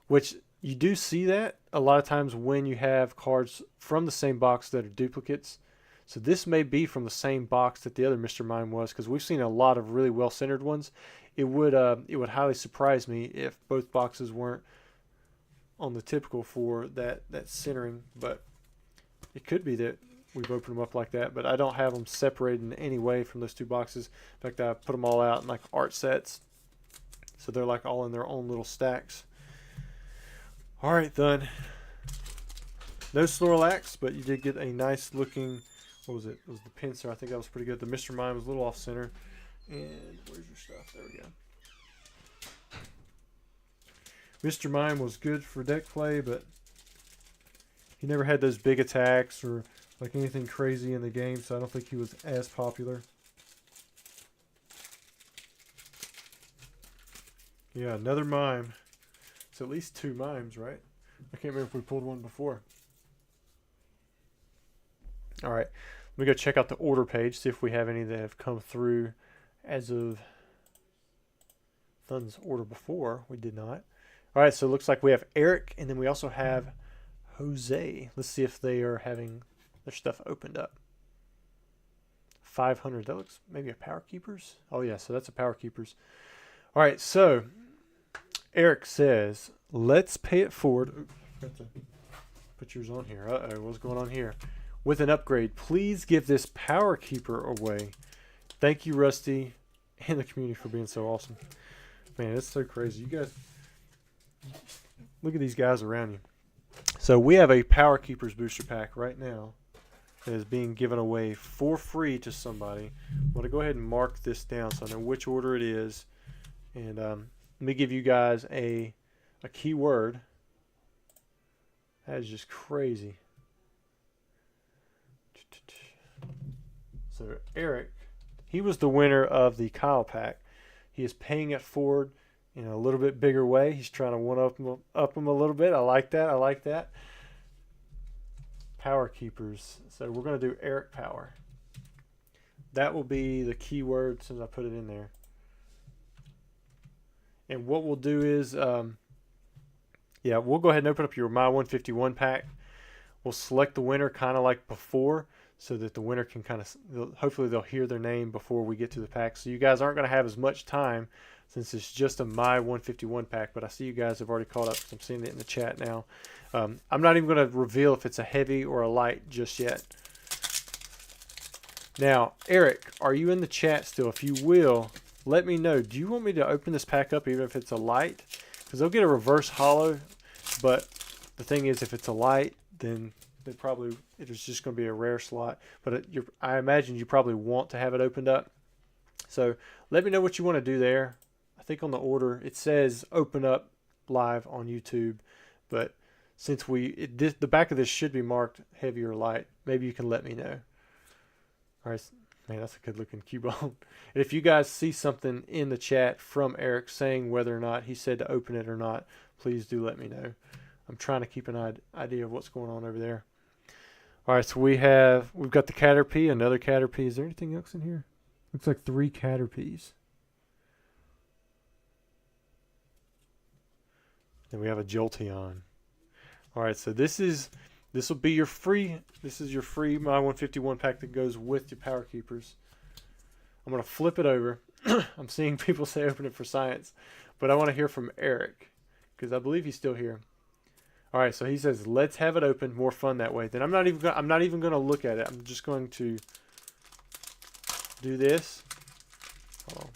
Which you do see that a lot of times when you have cards from the same box that are duplicates. So this may be from the same box that the other Mr. Mime was, because we've seen a lot of really well-centered ones. It would highly surprise me if both boxes weren't on the typical for that centering, but it could be that we've opened them up like that, but I don't have them separated in any way from those two boxes. In fact, I put them all out in like art sets, so they're like all in their own little stacks. All right, then. No Snorlax, but you did get a nice looking, what was it? It was the pincer. I think that was pretty good. The Mr. Mime was a little off center. And where's your stuff? There we go. Mr. Mime was good for deck play, but he never had those big attacks or like anything crazy in the game, so I don't think he was as popular. Yeah, another Mime. It's at least 2 Mimes, right? I can't remember if we pulled one before. All right, let me go check out the order page, see if we have any that have come through as of Thun's order before. We did not. All right, so it looks like we have Eric, and then we also have Jose. Let's see if they are having their stuff opened up. 500. That looks maybe a Power Keepers. Oh, yeah, so that's a Power Keepers. All right, so Eric says, let's pay it forward. Oops, forgot to put yours on here. Uh-oh, what's going on here? With an upgrade, please give this Power Keeper away. Thank you, Rusty, and the community for being so awesome. Man, it's so crazy. You guys, look at these guys around you. So we have a Power Keepers booster pack right now that is being given away for free to somebody. I'm going to go ahead and mark this down so I know which order it is. And let me give you guys a keyword. That is just crazy. So Eric, he was the winner of the Kyle pack. He is paying it forward in a little bit bigger way. He's trying to one-up him a little bit. I like that. I like that. Power Keepers. So we're going to do Eric Power. That will be the keyword since I put it in there. And what we'll do is, yeah, we'll go ahead and open up your My 151 pack. We'll select the winner kind of like before, so that the winner can kind of, hopefully they'll hear their name before we get to the pack. So you guys aren't going to have as much time since it's just a My 151 pack, but I see you guys have already caught up because I'm seeing it in the chat now. I'm not even going to reveal if it's a heavy or a light just yet. Now, Eric, are you in the chat still? If you will, let me know. Do you want me to open this pack up even if it's a light? Because they'll get a reverse hollow, but the thing is, if it's a light, then it's just going to be a rare slot. But I imagine you probably want to have it opened up. So let me know what you want to do there. I think on the order it says open up live on YouTube, but since the back of this should be marked heavy or light, maybe you can let me know. All right, man, that's a good looking Cubone. And if you guys see something in the chat from Eric saying whether or not he said to open it or not, please do let me know. I'm trying to keep an idea of what's going on over there. All right, so we've got the Caterpie, another Caterpie. Is there anything else in here? Looks like 3 Caterpies. Then we have a Jolteon. All right, so this will be your free. This is your free My 151 pack that goes with your Power Keepers. I'm gonna flip it over. I'm seeing people say open it for science, but I want to hear from Eric because I believe he's still here. All right, so he says let's have it open. More fun that way. Then I'm not even gonna look at it. I'm just going to do this. Oh,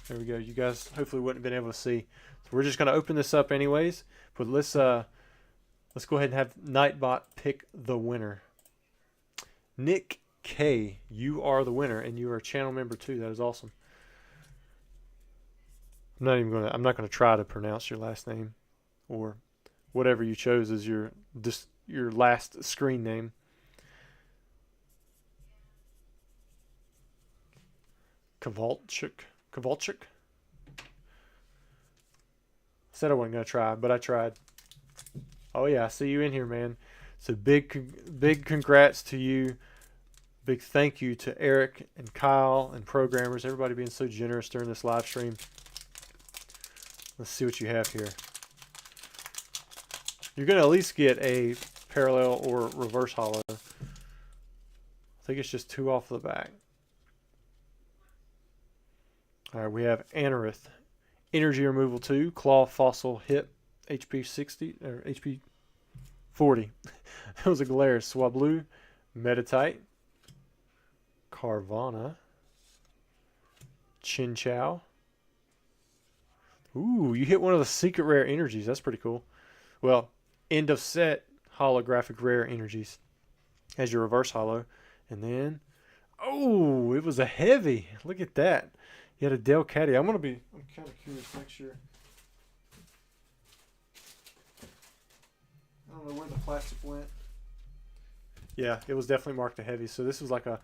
there we go. You guys hopefully wouldn't have been able to see. So we're just gonna open this up anyways. But let's go ahead and have Nightbot pick the winner. Nick K, you are the winner, and you are a channel member too. That is awesome. I'm not gonna try to pronounce your last name or whatever you chose as your last screen name. Kovalchuk. Said I wasn't gonna try, but I tried. Oh yeah, I see you in here, man. So big congrats to you. Big thank you to Eric and Kyle and programmers, everybody being so generous during this live stream. Let's see what you have here. You're going to at least get a parallel or reverse hollow. I think it's just 2 off the back. Alright, we have Anorith. Energy removal 2. Claw, Fossil, Hip. HP 60 or HP 40. That was a glare. Swablu. Metatite. Carvana. Chinchou. Ooh, you hit one of the secret rare energies. That's pretty cool. Well, end of set holographic rare energies as your reverse hollow. And then, oh, it was a heavy. Look at that. You had a Delcatty. I'm kind of curious next year. I don't know where the plastic went. Yeah, it was definitely marked a heavy. So this was like a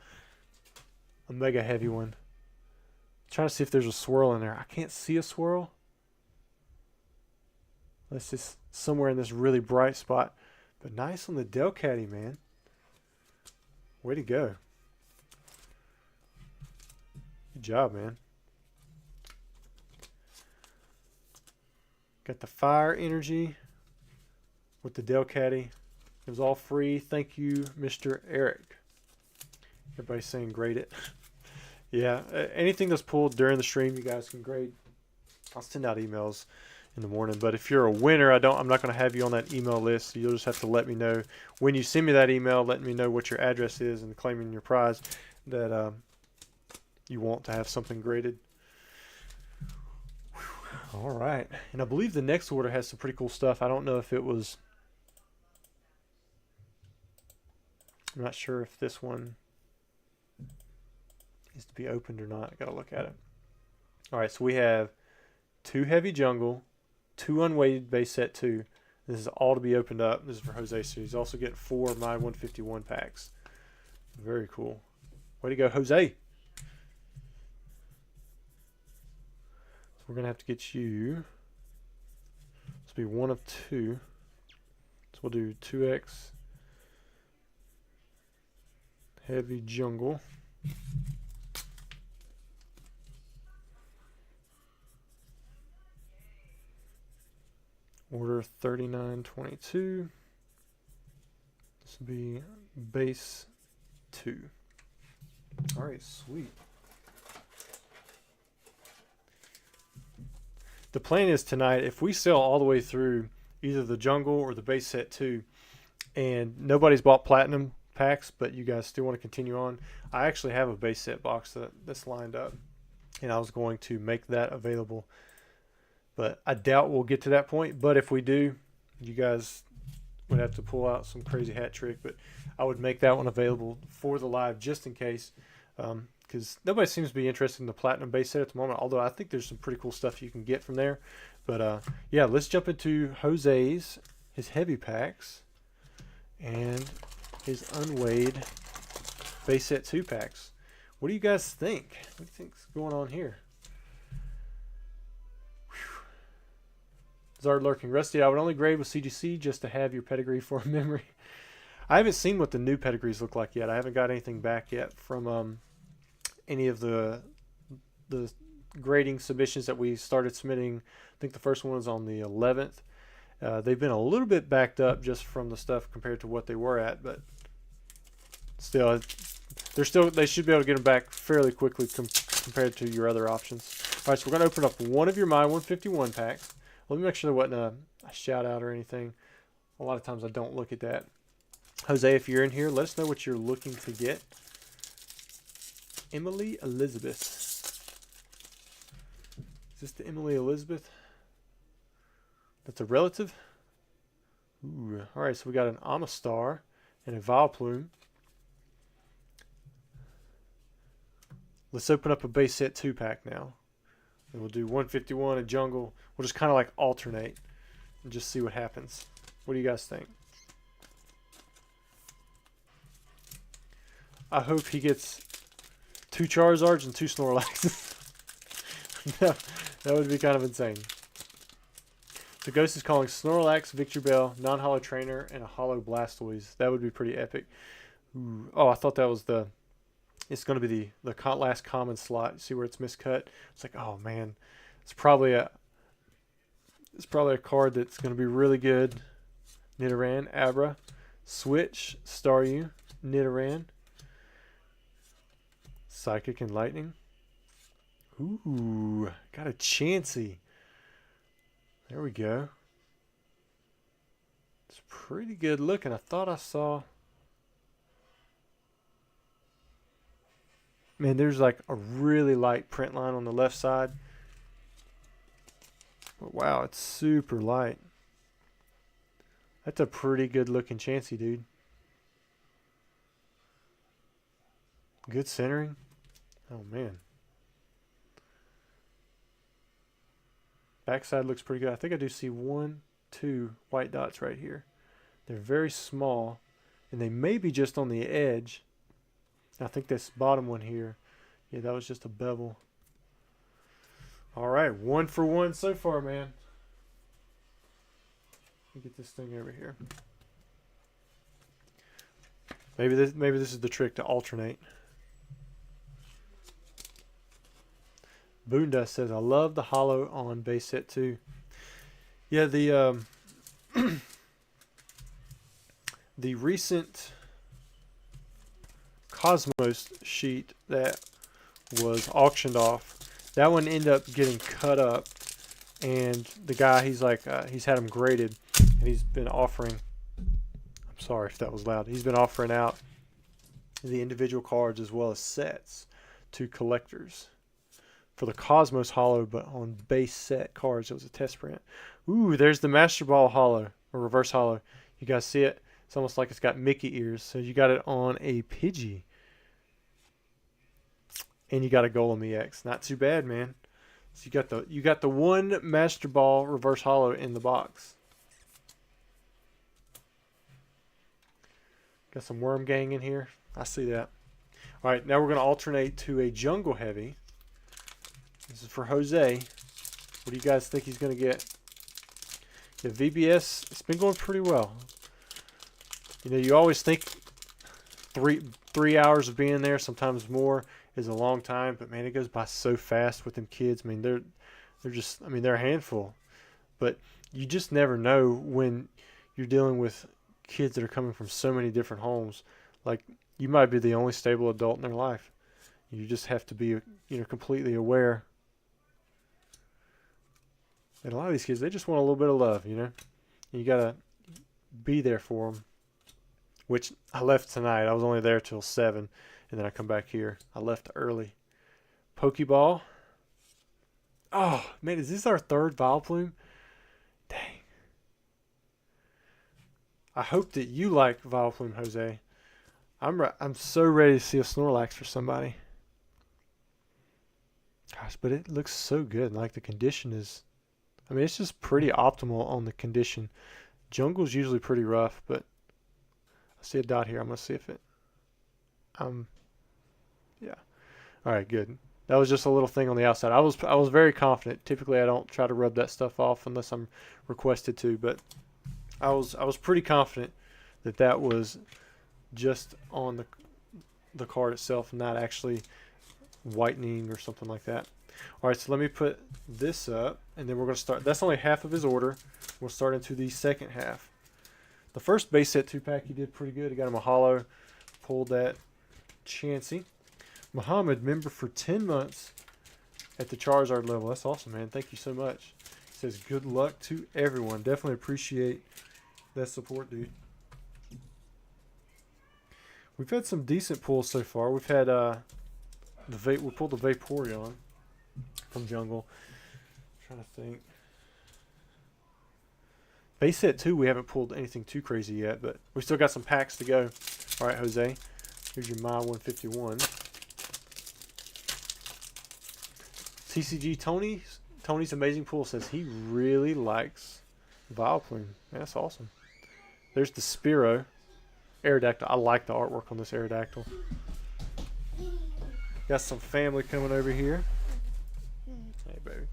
mega heavy one. I'm trying to see if there's a swirl in there. I can't see a swirl. That's just somewhere in this really bright spot. But nice on the Delcatty, man. Way to go. Good job, man. Got the fire energy with the Delcatty. It was all free. Thank you, Mr. Eric. Everybody's saying grade it. Yeah, anything that's pulled during the stream, you guys can grade. I'll send out emails in the morning. But if you're a winner, I'm not going to have you on that email list. So you'll just have to let me know when you send me that email, letting me know what your address is and claiming your prize that you want to have something graded. All right, and I believe the next order has some pretty cool stuff. I don't know if it was. I'm not sure if this one is to be opened or not. I gotta look at it. All right, so we have 2 heavy jungle, 2 unweighted base set 2. This is all to be opened up. This is for Jose, so he's also getting 4 My 151 packs. Very cool. Way to go, Jose. So we're gonna have to get you. This will be 1 of 2. So we'll do 2x heavy jungle. Order 3922. This will be base 2. All right, sweet. The plan is tonight, if we sell all the way through either the jungle or the base set 2, and nobody's bought platinum packs, but you guys still want to continue on, I actually have a base set box that's lined up, and I was going to make that available. But I doubt we'll get to that point. But if we do, you guys would have to pull out some crazy hat trick. But I would make that one available for the live just in case. Because nobody seems to be interested in the platinum base set at the moment. Although I think there's some pretty cool stuff you can get from there. But yeah, let's jump into Jose's, his heavy packs, and his unweighed base set 2 packs. What do you guys think? What do you think's going on here? Zard lurking. Rusty, I would only grade with CGC just to have your pedigree for a memory. I haven't seen what the new pedigrees look like yet. I haven't got anything back yet from any of the grading submissions that we started submitting. I think the first one was on the 11th. They've been a little bit backed up just from the stuff compared to what they were at, but still, they should be able to get them back fairly quickly compared to your other options. All right, so we're going to open up one of your My 151 packs. Let me make sure there wasn't a shout out or anything. A lot of times I don't look at that. Jose, if you're in here, let us know what you're looking to get. Emily Elizabeth. Is this the Emily Elizabeth? That's a relative? Ooh. Alright, so we got an Amistar and a Vileplume. Let's open up a base set 2 pack now. And we'll do 151, a jungle. We'll just kind of like alternate and just see what happens. What do you guys think? I hope he gets 2 Charizards and 2 Snorlaxes. That would be kind of insane. So Ghost is calling Snorlax, Victory Bell, non-hollow trainer, and a hollow Blastoise. That would be pretty epic. Ooh. Oh, I thought that was the... It's going to be the last common slot. See where it's miscut? It's like, oh man, it's probably a It's probably a card that's going to be really good. Nidoran, Abra, Switch, Staryu, Nidoran, Psychic and Lightning. Ooh, got a Chansey. There we go. It's pretty good looking. I thought I saw... Man, there's like a really light print line on the left side. But wow, it's super light. That's a pretty good looking Chansey, dude. Good centering. Oh, man. Backside looks pretty good. I think I do see 1, 2 white dots right here. They're very small, and they may be just on the edge. I think this bottom one here, yeah, that was just a bevel. All right, 1 for 1 so far, man. Let me get this thing over here. Maybe this is the trick to alternate. Boondust says, I love the holo on base set too. Yeah, the the recent Cosmos sheet that was auctioned off, that one ended up getting cut up, and the guy, he's like, he's had them graded, and he's been offering, I'm sorry if that was loud, he's been offering out the individual cards as well as sets to collectors for the Cosmos holo, but on base set cards. It was a test print. Ooh, there's the Master Ball holo, or reverse holo. You guys see it? It's almost like it's got Mickey ears. So you got it on a Pidgey. And you got a Golem EX. Not too bad, man. So you got the one Master Ball reverse holo in the box. Got some Worm Gang in here. I see that. All right, now we're going to alternate to a Jungle Heavy. This is for Jose. What do you guys think he's going to get? The VBS, it's been going pretty well. You know, you always think three hours of being there, sometimes more, is a long time. But, man, it goes by so fast with them kids. I mean, they're just, I mean, they're a handful. But you just never know when you're dealing with kids that are coming from so many different homes. Like, you might be the only stable adult in their life. You just have to be, you know, completely aware. And a lot of these kids, they just want a little bit of love, you know. And you got to be there for them. Which I left tonight. I was only there till 7. And then I come back here. I left early. Pokeball. Oh, man, is this our third Vileplume? Dang. I hope that you like Vileplume, Jose. I'm so ready to see a Snorlax for somebody. Gosh, but it looks so good. Like, the condition is... I mean, it's just pretty optimal on the condition. Jungle's usually pretty rough, but I see a dot here. I'm going to see if it... yeah. All right, good. That was just a little thing on the outside. I was very confident. Typically, I don't try to rub that stuff off unless I'm requested to, but I was pretty confident that that was just on the card itself, not actually whitening or something like that. All right, so let me put this up, and then we're going to start. That's only half of his order. We'll start into the second half. The first base set 2-pack, he did pretty good. He got him a holo, pulled that Chansey. Muhammad, member for 10 months at the Charizard level. That's awesome, man. Thank you so much. He says, good luck to everyone. Definitely appreciate that support, dude. We've had some decent pulls so far. We've had we pulled the Vaporeon from Jungle. I'm trying to think. Base set 2, we haven't pulled anything too crazy yet, but we still got some packs to go. All right, Jose. Here's your My 151. TCG Tony's amazing pool says he really likes Vileplume. Yeah, that's awesome. There's the Spearow. Aerodactyl. I like the artwork on this Aerodactyl. Got some family coming over here. Hey, baby.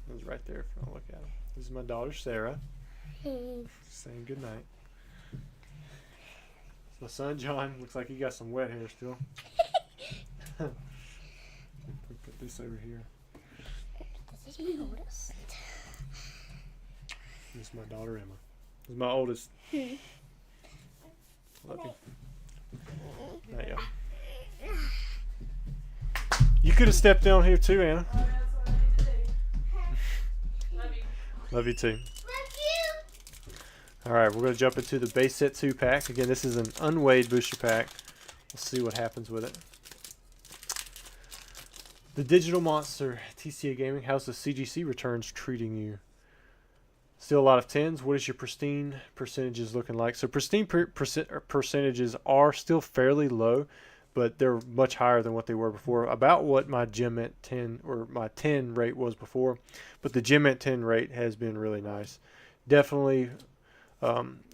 It was right there if you want to look at him. This is my daughter, Sarah. Saying good night. My son, John, looks like he got some wet hair still. Put this over here. This is my oldest. This is my daughter Emma. This is my oldest. Love you. There you go. You could have stepped down here too, Anna. Oh, that's what I need to do. Love you. Love you too. Alright, we're going to jump into the base set 2 pack. Again, this is an unweighed booster pack. Let's see what happens with it. The Digital Monster TCA Gaming. How's the CGC returns treating you? Still a lot of 10s. What is your pristine percentages looking like? So pristine percentages are still fairly low, but they're much higher than what they were before. About what my Gem Mint 10 or my 10 rate was before. But the Gem Mint 10 rate has been really nice. Definitely,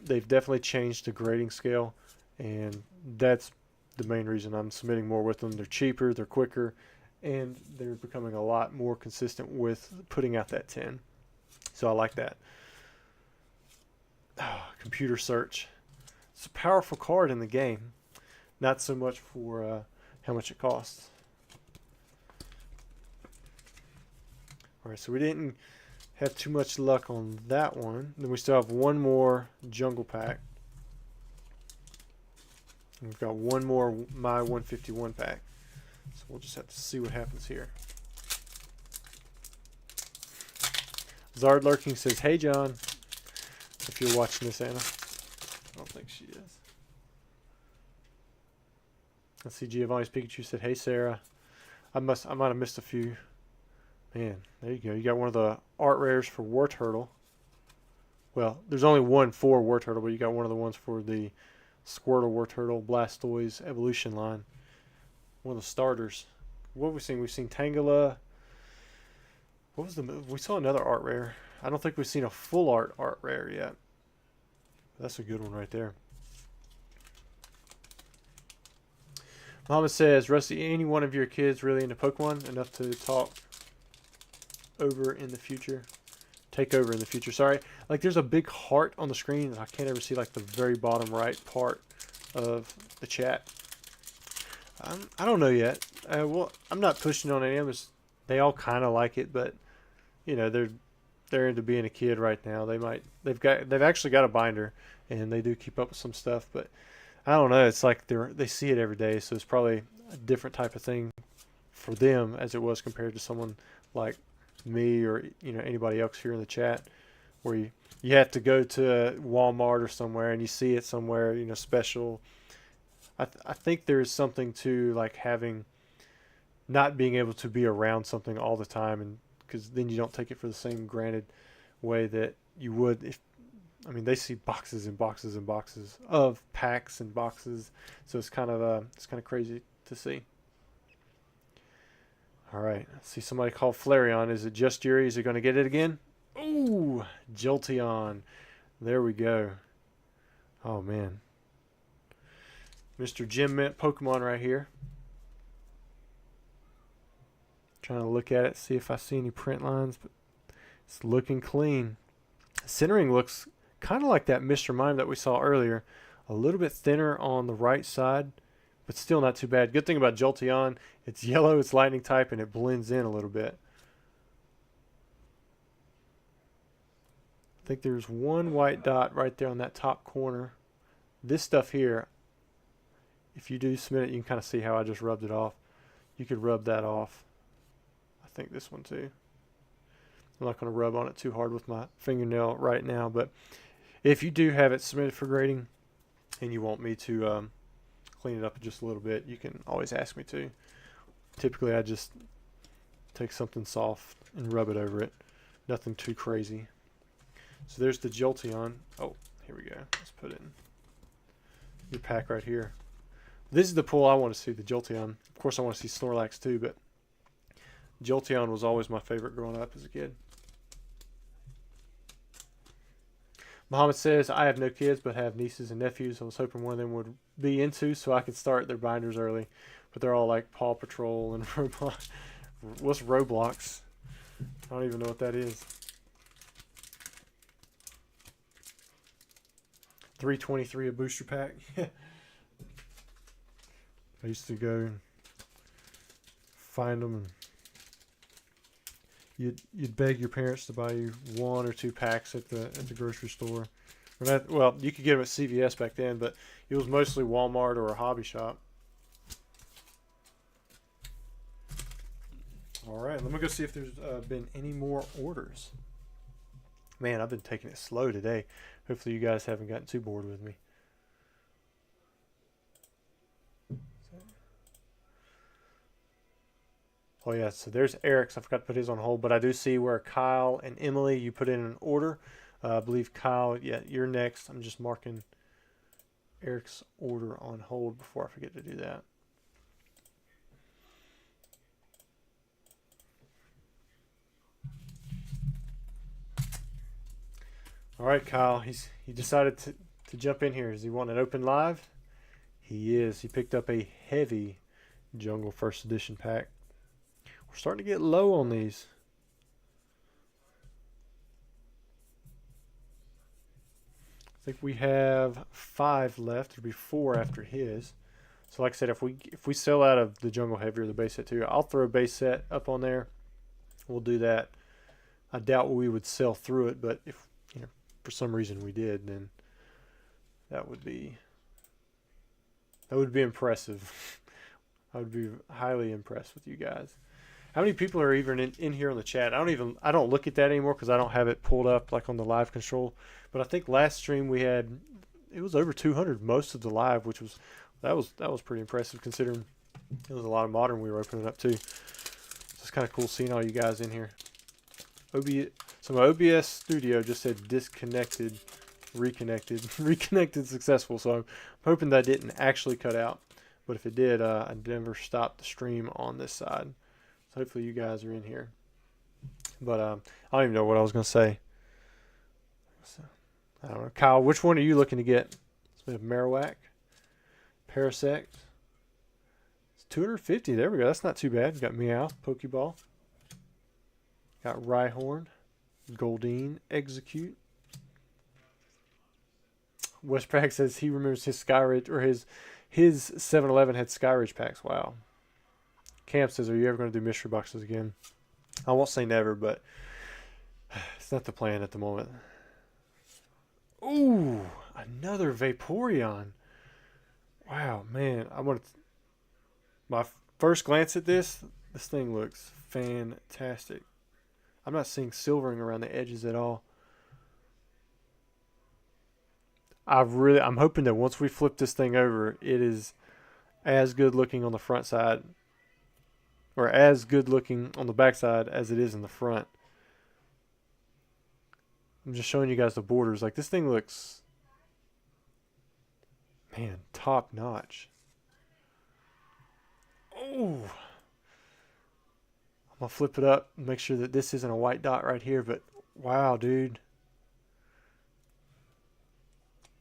they've definitely changed the grading scale, and that's the main reason I'm submitting more with them. They're cheaper, they're quicker, and they're becoming a lot more consistent with putting out that 10. So I like that. Computer search. It's a powerful card in the game. Not so much for how much it costs. Alright, so we didn't have too much luck on that one. Then we still have one more jungle pack. And we've got one more My 151 pack. So we'll just have to see what happens here. Zard Lurking says, "Hey John." If you're watching this, Anna. I don't think she is. Let's see, Giovanni's Pikachu said, "Hey Sarah." I might have missed a few. Man, there you go. You got one of the art rares for War Turtle. Well, there's only one for War Turtle, but you got one of the ones for the Squirtle, War Turtle, Blastoise Evolution line. One of the starters. What have we seen? We've seen Tangela. What was the move? We saw another art rare. I don't think we've seen a full art rare yet. That's a good one right there. Mama says, "Rusty, any one of your kids really into Pokemon enough to talk over in the future? Take over in the future." Sorry. Like there's a big heart on the screen and I can't ever see like the very bottom right part of the chat. I don't know yet. Well, I'm not pushing on any of them. They all kind of like it, but you know, they're into being a kid right now. They've actually got a binder and they do keep up with some stuff, but I don't know. It's like they see it every day, so it's probably a different type of thing for them as it was compared to someone like me or anybody else here in the chat, where you have to go to Walmart or somewhere and you see it somewhere special. I think there's something to like having not being able to be around something all the time, and because then you don't take it for the same granted way that you would if they see boxes and boxes and boxes of packs and boxes, so it's kind of crazy to see. All right, see somebody called Flareon. Is it just Yuri? Is he going to get it again? Ooh, Jolteon. There we go. Oh man, Mr. Gem Mint Pokemon right here. Trying to look at it, see if I see any print lines, but it's looking clean. Centering looks kind of like that Mr. Mime that we saw earlier. A little bit thinner on the right side, but still not too bad. Good thing about Jolteon, it's yellow, it's lightning type, and it blends in a little bit. I think there's one white dot right there on that top corner. This stuff here, if you do submit it, you can kind of see how I just rubbed it off. You could rub that off. I think this one too. I'm not going to rub on it too hard with my fingernail right now, but if you do have it submitted for grading and you want me to clean it up just a little bit, you can always ask me to. Typically I just take something soft and rub it over it. Nothing too crazy. So there's the Jolteon. Oh, here we go. Let's put it in your pack right here. This is the pull I want to see, the Jolteon. Of course I want to see Snorlax too, but Jolteon was always my favorite growing up as a kid. Muhammad says, "I have no kids but have nieces and nephews. I was hoping one of them would be into so I could start their binders early. But they're all like Paw Patrol and Roblox." What's Roblox? I don't even know what that is. 323 a booster pack. I used to go and find them and you'd beg your parents to buy you 1 or 2 packs at the grocery store. Or that, well, you could get them at CVS back then, but it was mostly Walmart or a hobby shop. All right, let me go see if there's been any more orders. Man, I've been taking it slow today. Hopefully you guys haven't gotten too bored with me. Oh yeah, so there's Eric's. I forgot to put his on hold, but I do see where Kyle and Emily, you put in an order. I believe Kyle, yeah, you're next. I'm just marking Eric's order on hold before I forget to do that. All right, Kyle, he decided to jump in here. Does he want an open live? He is. He picked up a heavy Jungle First Edition pack. We're starting to get low on these. I think we have 5 left. There'll be 4 after his. So like I said, if we sell out of the Jungle Heavy or the base set too, I'll throw a base set up on there. We'll do that. I doubt we would sell through it, but if for some reason we did, then that would be impressive. I would be highly impressed with you guys. How many people are even in here on the chat? I don't look at that anymore because I don't have it pulled up like on the live control. But I think last stream it was over 200 most of the live, which was that was pretty impressive considering it was a lot of modern we were opening up too. So it's kind of cool seeing all you guys in here. So my OBS studio just said disconnected, reconnected, reconnected successful. So I'm hoping that didn't actually cut out. But if it did, I never stopped the stream on this side. So hopefully you guys are in here. But I don't even know what I was going to say. So, I don't know. Kyle, which one are you looking to get? So we have Marowak, Parasect. It's 250. There we go. That's not too bad. We got Meowth, Pokeball. Got Rhyhorn, Goldeen, Execute. Westpac says he remembers his Skyridge, or his 7-Eleven had Skyridge packs. Wow. Camp says, are you ever going to do mystery boxes again? I won't say never, but it's not the plan at the moment. Ooh, another Vaporeon. Wow, man. My first glance at this thing looks fantastic. I'm not seeing silvering around the edges at all. I'm hoping that once we flip this thing over, it is as good looking on the front side, or as good looking on the back side as it is in the front. I'm just showing you guys the borders. Like, this thing looks, man, top notch. Oh, I'm gonna flip it up and make sure that this isn't a white dot right here, but wow, dude.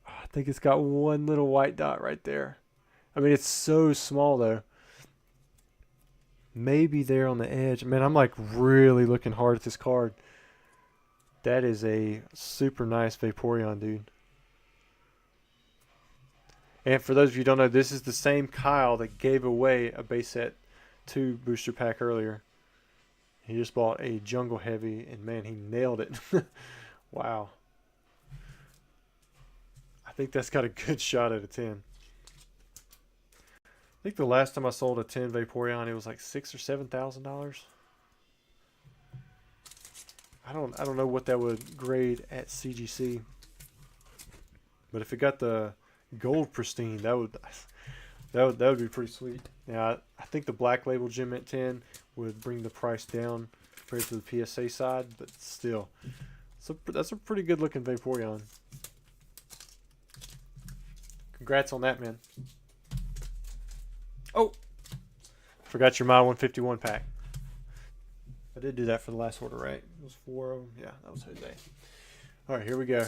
I think it's got one little white dot right there. I mean, it's so small though. Maybe there on the edge. Man, I'm like really looking hard at this card. That is a super nice Vaporeon, dude. And for those of you who don't know, this is the same Kyle that gave away a base set 2 booster pack earlier. He just bought a Jungle Heavy, and man, he nailed it. Wow. I think that's got a good shot at a 10. I think the last time I sold a 10 Vaporeon, it was like $6,000 or $7,000. I don't know what that would grade at CGC, but if it got the gold pristine, that would be pretty sweet. Now I think the Black Label Gem Mint 10 would bring the price down compared to the PSA side, but still, so that's a pretty good looking Vaporeon. Congrats on that, man. Oh, forgot your Mile 151 pack. I did do that for the last order, right? It was 4 of them. Yeah, that was Jose. All right, here we go.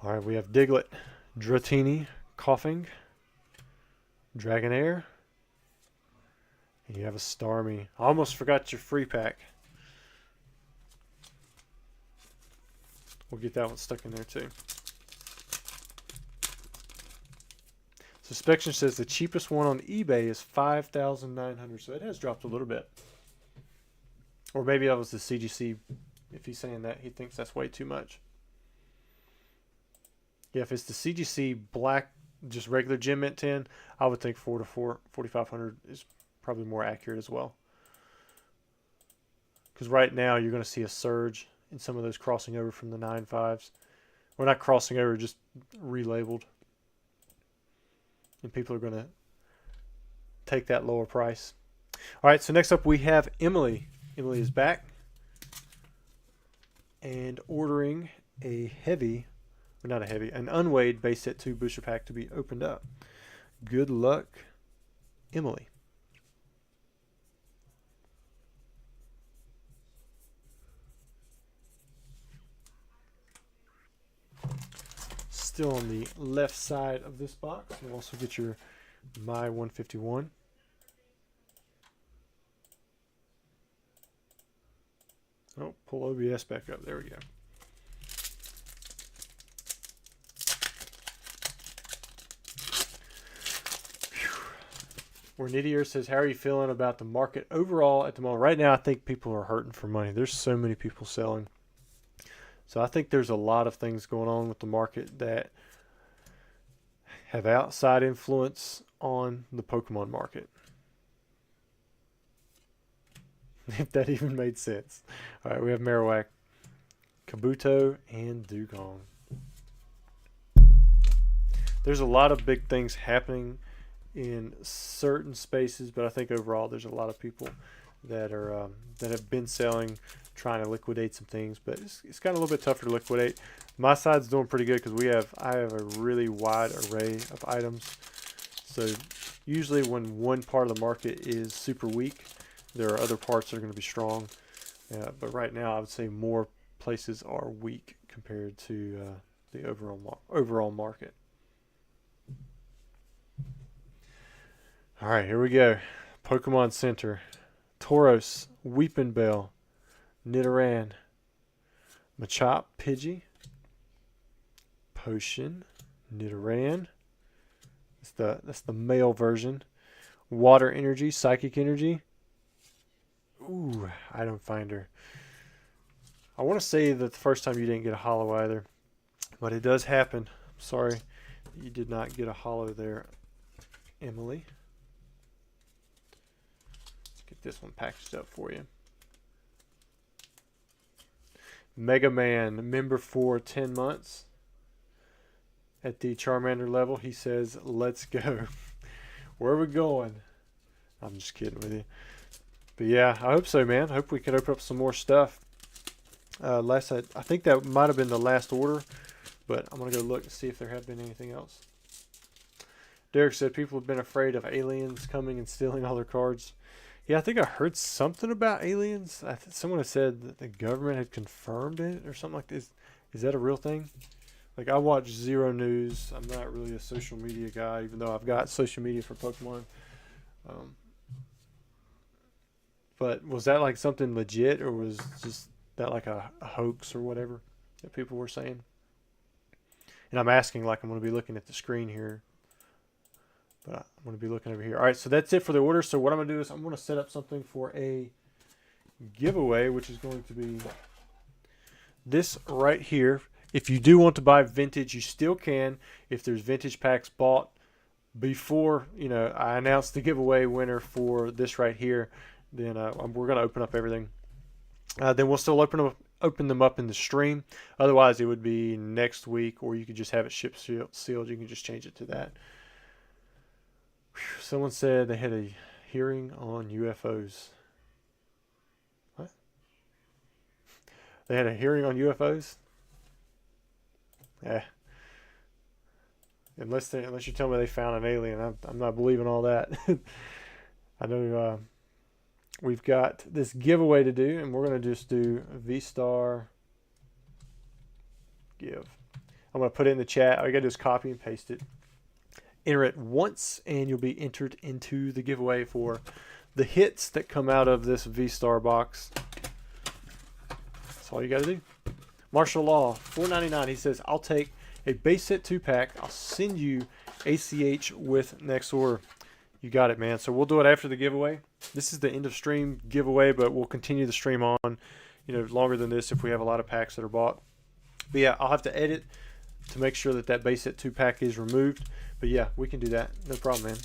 All right, we have Diglett, Dratini, Coughing, Dragonair, and you have a Starmie. I almost forgot your free pack. We'll get that one stuck in there too. So Spection says the cheapest one on eBay is $5,900. So it has dropped a little bit. Or maybe that was the CGC. If he's saying that, he thinks that's way too much. Yeah, if it's the CGC black, just regular Gem Mint 10, I would think 4,500 is probably more accurate as well. Because right now you're going to see a surge in some of those crossing over from the 9.5s. Or not crossing over, just relabeled. And people are going to take that lower price. All right, so next up we have Emily. Emily is back and ordering a heavy, or not a heavy, an unweighed base set 2 booster pack to be opened up. Good luck, Emily. Still on the left side of this box. You'll also get your My 151. Oh, pull OBS back up. There we go. Ornidier says, how are you feeling about the market overall at the moment? Right now, I think people are hurting for money. There's so many people selling. So I think there's a lot of things going on with the market that have outside influence on the Pokemon market. If that even made sense. All right, we have Marowak, Kabuto, and Dugong. There's a lot of big things happening in certain spaces, but I think overall there's a lot of people that are that have been selling, trying to liquidate some things, but it's gotten a little bit tougher to liquidate. My side's doing pretty good because I have a really wide array of items. So usually when one part of the market is super weak, there are other parts that are going to be strong. But right now I would say more places are weak compared to the overall market. All right, here we go. Pokemon Center. Tauros, Weepinbell, Nidoran, Machop, Pidgey, Potion, Nidoran. That's the male version. Water Energy, Psychic Energy. Ooh, Item Finder. I want to say that the first time you didn't get a holo either, but it does happen. I'm sorry you did not get a holo there, Emily. Let's get this one packaged up for you. Mega Man, member for 10 months. At the Charmander level, he says, let's go. Where are we going? I'm just kidding with you. But yeah, I hope so, man. I hope we can open up some more stuff. I think that might have been the last order, but I'm going to go look and see if there have been anything else. Derek said people have been afraid of aliens coming and stealing all their cards. Yeah, I think I heard something about aliens. Someone had said that the government had confirmed it or something like this. Is that a real thing? Like, I watch Zero News. I'm not really a social media guy, even though I've got social media for Pokemon. But was that like something legit, or was just that like a hoax or whatever that people were saying? And I'm asking like I'm going to be looking at the screen here. But I'm going to be looking over here. All right, so that's it for the order. So what I'm going to do is I'm going to set up something for a giveaway, which is going to be this right here. If you do want to buy vintage, you still can. If there's vintage packs bought before, I announced the giveaway winner for this right here, then we're going to open up everything. Then we'll still open them up in the stream. Otherwise, it would be next week, or you could just have it shipped sealed. You can just change it to that. Someone said they had a hearing on UFOs. What? They had a hearing on UFOs? Yeah. Unless you tell me they found an alien, I'm not believing all that. I know we've got this giveaway to do, and we're going to just do V-Star give. I'm going to put it in the chat. All you got to do is copy and paste it. Enter it once, and you'll be entered into the giveaway for the hits that come out of this V-Star box. That's all you got to do. Martial Law, $4.99. He says, I'll take a base set 2-pack. I'll send you ACH with next order. You got it, man. So we'll do it after the giveaway. This is the end of stream giveaway, but we'll continue the stream on, you know, longer than this if we have a lot of packs that are bought. But yeah, I'll have to edit to make sure that that base set 2-pack is removed. But yeah, we can do that. No problem, man.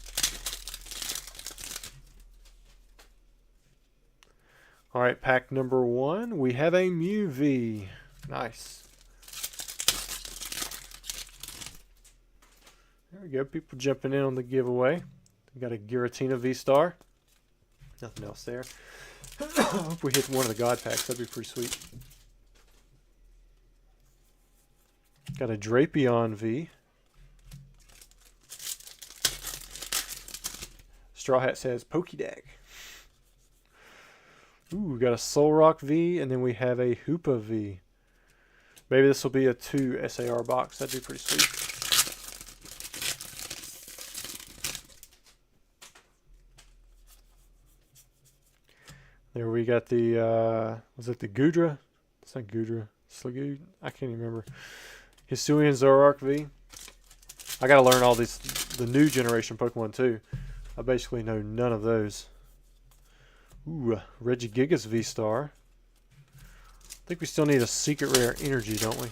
All right, pack number 1. We have a Mew V. Nice. There we go. People jumping in on the giveaway. We got a Giratina V-Star. Nothing else there. I hope we hit one of the God packs. That'd be pretty sweet. Got a Drapion V. Straw Hat says Pokédeck. Ooh, we got a Solrock V, and then we have a Hoopa V. Maybe this will be a 2 SAR box. That'd be pretty sweet. There we got the, was it the Goodra? It's not Goodra. Sligood? I can't even remember. Hisuian Zoroark V. I gotta learn all these, the new generation Pokemon too. I basically know none of those. Ooh, Regigigas V-Star. I think we still need a secret rare energy, don't we?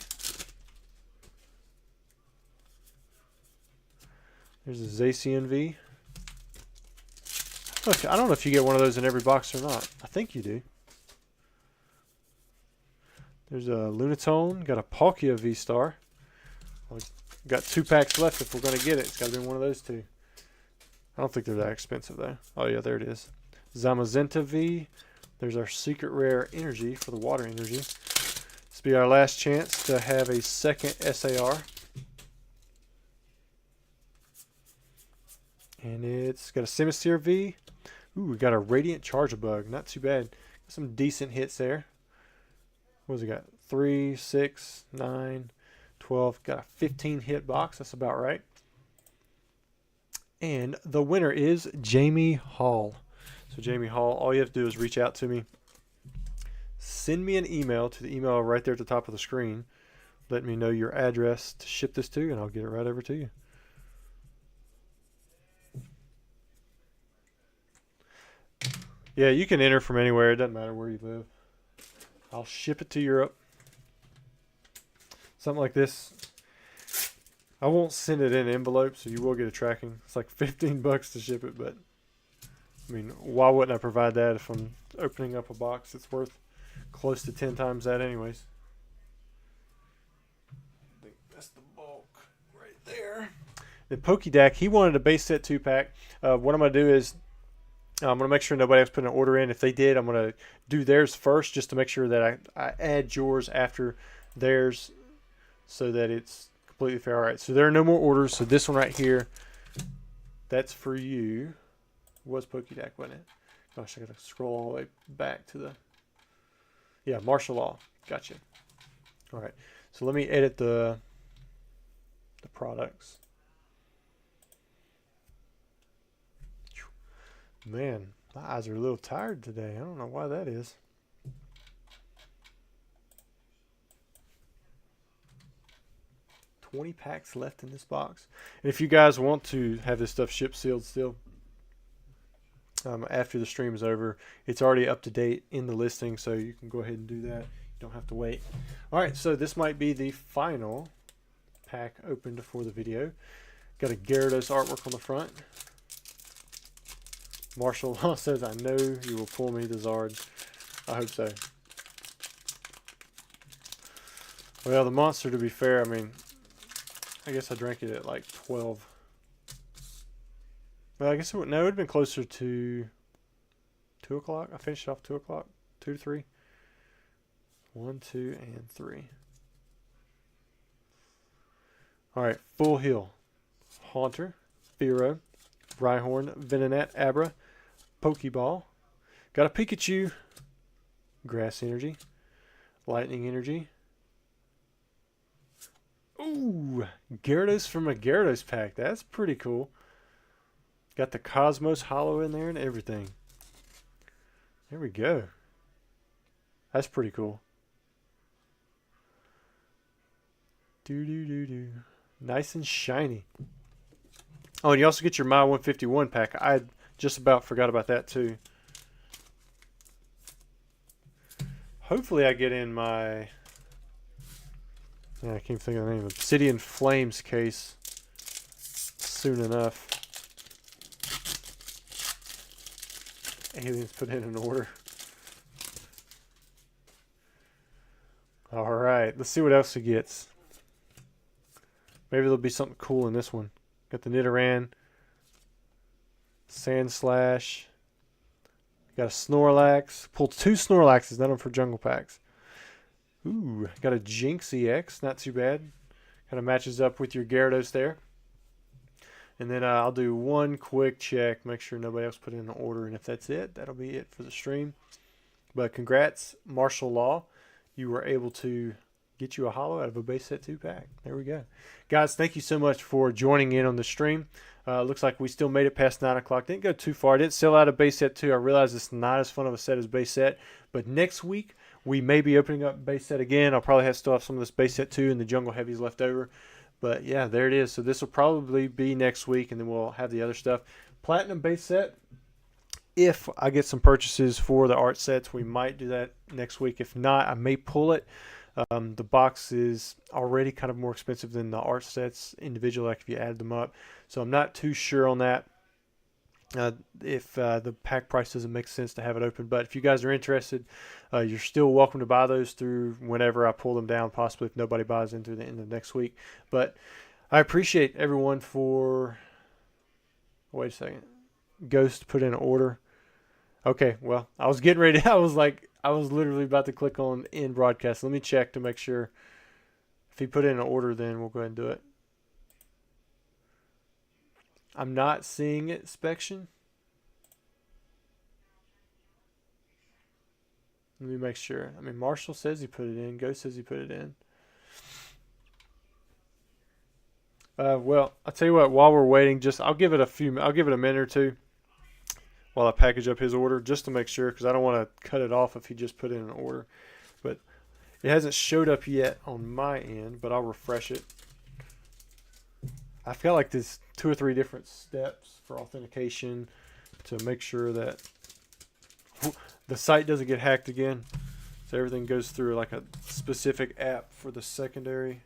There's a Zacian V. I don't know if you get one of those in every box or not. I think you do. There's a Lunatone. Got a Palkia V-Star. Got 2 packs left if we're going to get it. It's got to be one of those 2. I don't think they're that expensive though. Oh yeah, there it is. Zamazenta V. There's our secret rare energy for the water energy. This will be our last chance to have a second SAR. And it's got a Simisear V. Ooh, we got a Radiant Charjabug. Not too bad. Got some decent hits there. What has it got? 3, 6, 9, 12. Got a 15 hit box. That's about right. And the winner is Jamie Hall. So Jamie Hall, all you have to do is reach out to me. Send me an email to the email right there at the top of the screen. Let me know your address to ship this to, and I'll get it right over to you. Yeah, you can enter from anywhere. It doesn't matter where you live. I'll ship it to Europe. Something like this. I won't send it in envelopes, so you will get a tracking. It's like 15 bucks to ship it, but I mean, why wouldn't I provide that if I'm opening up a box? It's worth close to 10 times that anyways. I think that's the bulk right there. The Pokédeck, he wanted a base set 2-pack. What I'm going to do is I'm going to make sure nobody else put an order in. If they did, I'm going to do theirs first just to make sure that I add yours after theirs so that it's completely fair. All right, so there are no more orders. So this one right here, that's for you. Was Pokédeck, wasn't it? Gosh, I got to scroll all the way back to the... Yeah, Martial Law. Gotcha. All right, so let me edit the products. Man, my eyes are a little tired today. I don't know why that is. $20 packs left in this box. And if you guys want to have this stuff shipped sealed still, after the stream is over, it's already up to date in the listing, so you can go ahead and do that. You don't have to wait. All right, so this might be the final pack opened for the video. Got a Gyarados artwork on the front. Martial Law says, I know you will pull me the Zard. I hope so. Well, the monster, to be fair, I mean, I guess I drank it at like 12. Well, I guess it would, no, it would have been closer to 2 o'clock. I finished off 2 o'clock, 2 to 3. 1, 2, and 3. All right, full heal. Haunter, Fearow, Rhyhorn, Venonat, Abra, Pokeball. Got a Pikachu. Grass Energy. Lightning Energy. Ooh, Gyarados from a Gyarados pack. That's pretty cool. Got the Cosmos Hollow in there and everything. There we go. That's pretty cool. Do. Nice and shiny. Oh, and you also get your My 151 pack. I just about forgot about that too. Hopefully I get in my... I can't think of the name. Obsidian Flames case soon enough. Aliens put in an order. Alright, let's see what else he gets. Maybe there'll be something cool in this one. Got the Nidoran. Sand Slash. Got a Snorlax. Pulled 2 Snorlaxes, none of them for jungle packs. Ooh, got a Jinx EX, not too bad. Kind of matches up with your Gyarados there. And then I'll do one quick check, make sure nobody else put in an order, and if that's it, that'll be it for the stream. But congrats, Martial Law. You were able to get you a holo out of a base set 2 pack. There we go. Guys, thank you so much for joining in on the stream. Looks like we still made it past 9 o'clock. Didn't go too far. Didn't sell out of base set 2. I realize it's not as fun of a set as base set. But next week, we may be opening up base set again. I'll probably still have some of this base set 2 and the jungle heavies left over. But yeah, there it is. So this will probably be next week, and then we'll have the other stuff. Platinum base set. If I get some purchases for the art sets, we might do that next week. If not, I may pull it. The box is already kind of more expensive than the art sets individually, like if you add them up. So I'm not too sure on that. If the pack price doesn't make sense to have it open. But if you guys are interested, you're still welcome to buy those through whenever I pull them down, possibly if nobody buys into the end of next week. But I appreciate everyone for... Wait a second. Ghost put in an order. Okay, well, I was getting ready. I was literally about to click on end broadcast. Let me check to make sure. If he put in an order, then we'll go ahead and do it. I'm not seeing it, Spection. Let me make sure. I mean, Marshall says he put it in. Ghost says he put it in. Well, I'll tell you what. While we're waiting, I'll give it a minute or two while I package up his order, just to make sure, because I don't want to cut it off if he just put in an order. But it hasn't showed up yet on my end, but I'll refresh it. I feel like there's 2 or 3 different steps for authentication to make sure that the site doesn't get hacked again. So everything goes through like a specific app for the secondary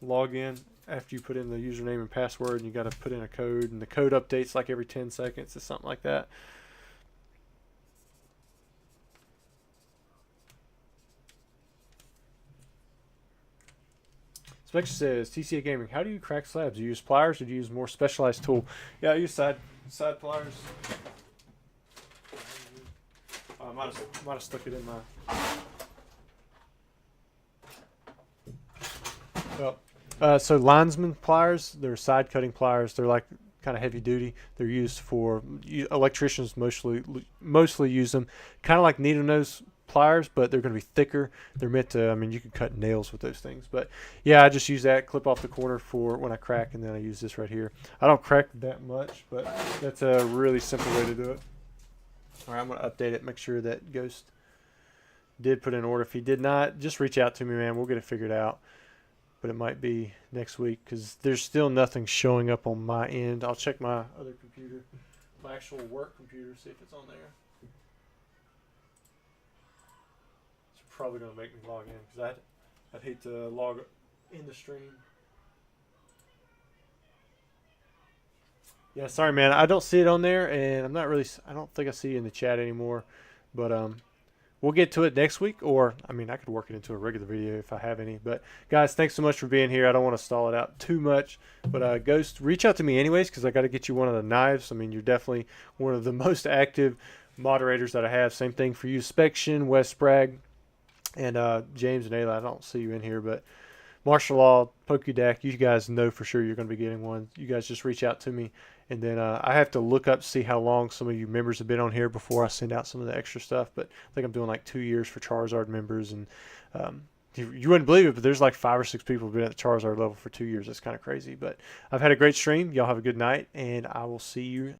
login after you put in the username and password, and you got to put in a code, and the code updates like every 10 seconds or something like that. Spectre says, TCA Gaming, how do you crack slabs? Do you use pliers or do you use more specialized tool? Yeah, I use side pliers. I might have stuck it in my... Well, so linesman pliers, they're side cutting pliers. They're like kind of heavy duty. They're used for... Electricians mostly use them. Kind of like needle nose pliers, but they're going to be thicker. They're meant to, I mean, you can cut nails with those things. But yeah, I just use that, clip off the corner for when I crack, and then I use this right here. I don't crack that much, but that's a really simple way to do it. All right, I'm going to update it, make sure that Ghost did put in an order. If he did not, just reach out to me, man. We'll get it figured out. But it might be next week because there's still nothing showing up on my end. I'll check my other computer, my actual work computer, see if it's on there. Probably going to make me log in because I'd hate to log in the stream. Yeah, sorry, man. I don't see it on there, and I don't think I see it in the chat anymore. But we'll get to it next week, or I mean, I could work it into a regular video if I have any. But guys, thanks so much for being here. I don't want to stall it out too much, but Ghost, reach out to me anyways because I got to get you one of the knives. I mean, you're definitely one of the most active moderators that I have. Same thing for you, Spection, Wes Spragg. And James and Ayla, I don't see you in here, but Martial Law, Pokedeck, you guys know for sure you're going to be getting one. You guys just reach out to me. And then I have to look up to see how long some of you members have been on here before I send out some of the extra stuff. But I think I'm doing like 2 years for Charizard members. And you wouldn't believe it, but there's like 5 or 6 people who've been at the Charizard level for 2 years. That's kind of crazy. But I've had a great stream. Y'all have a good night, and I will see you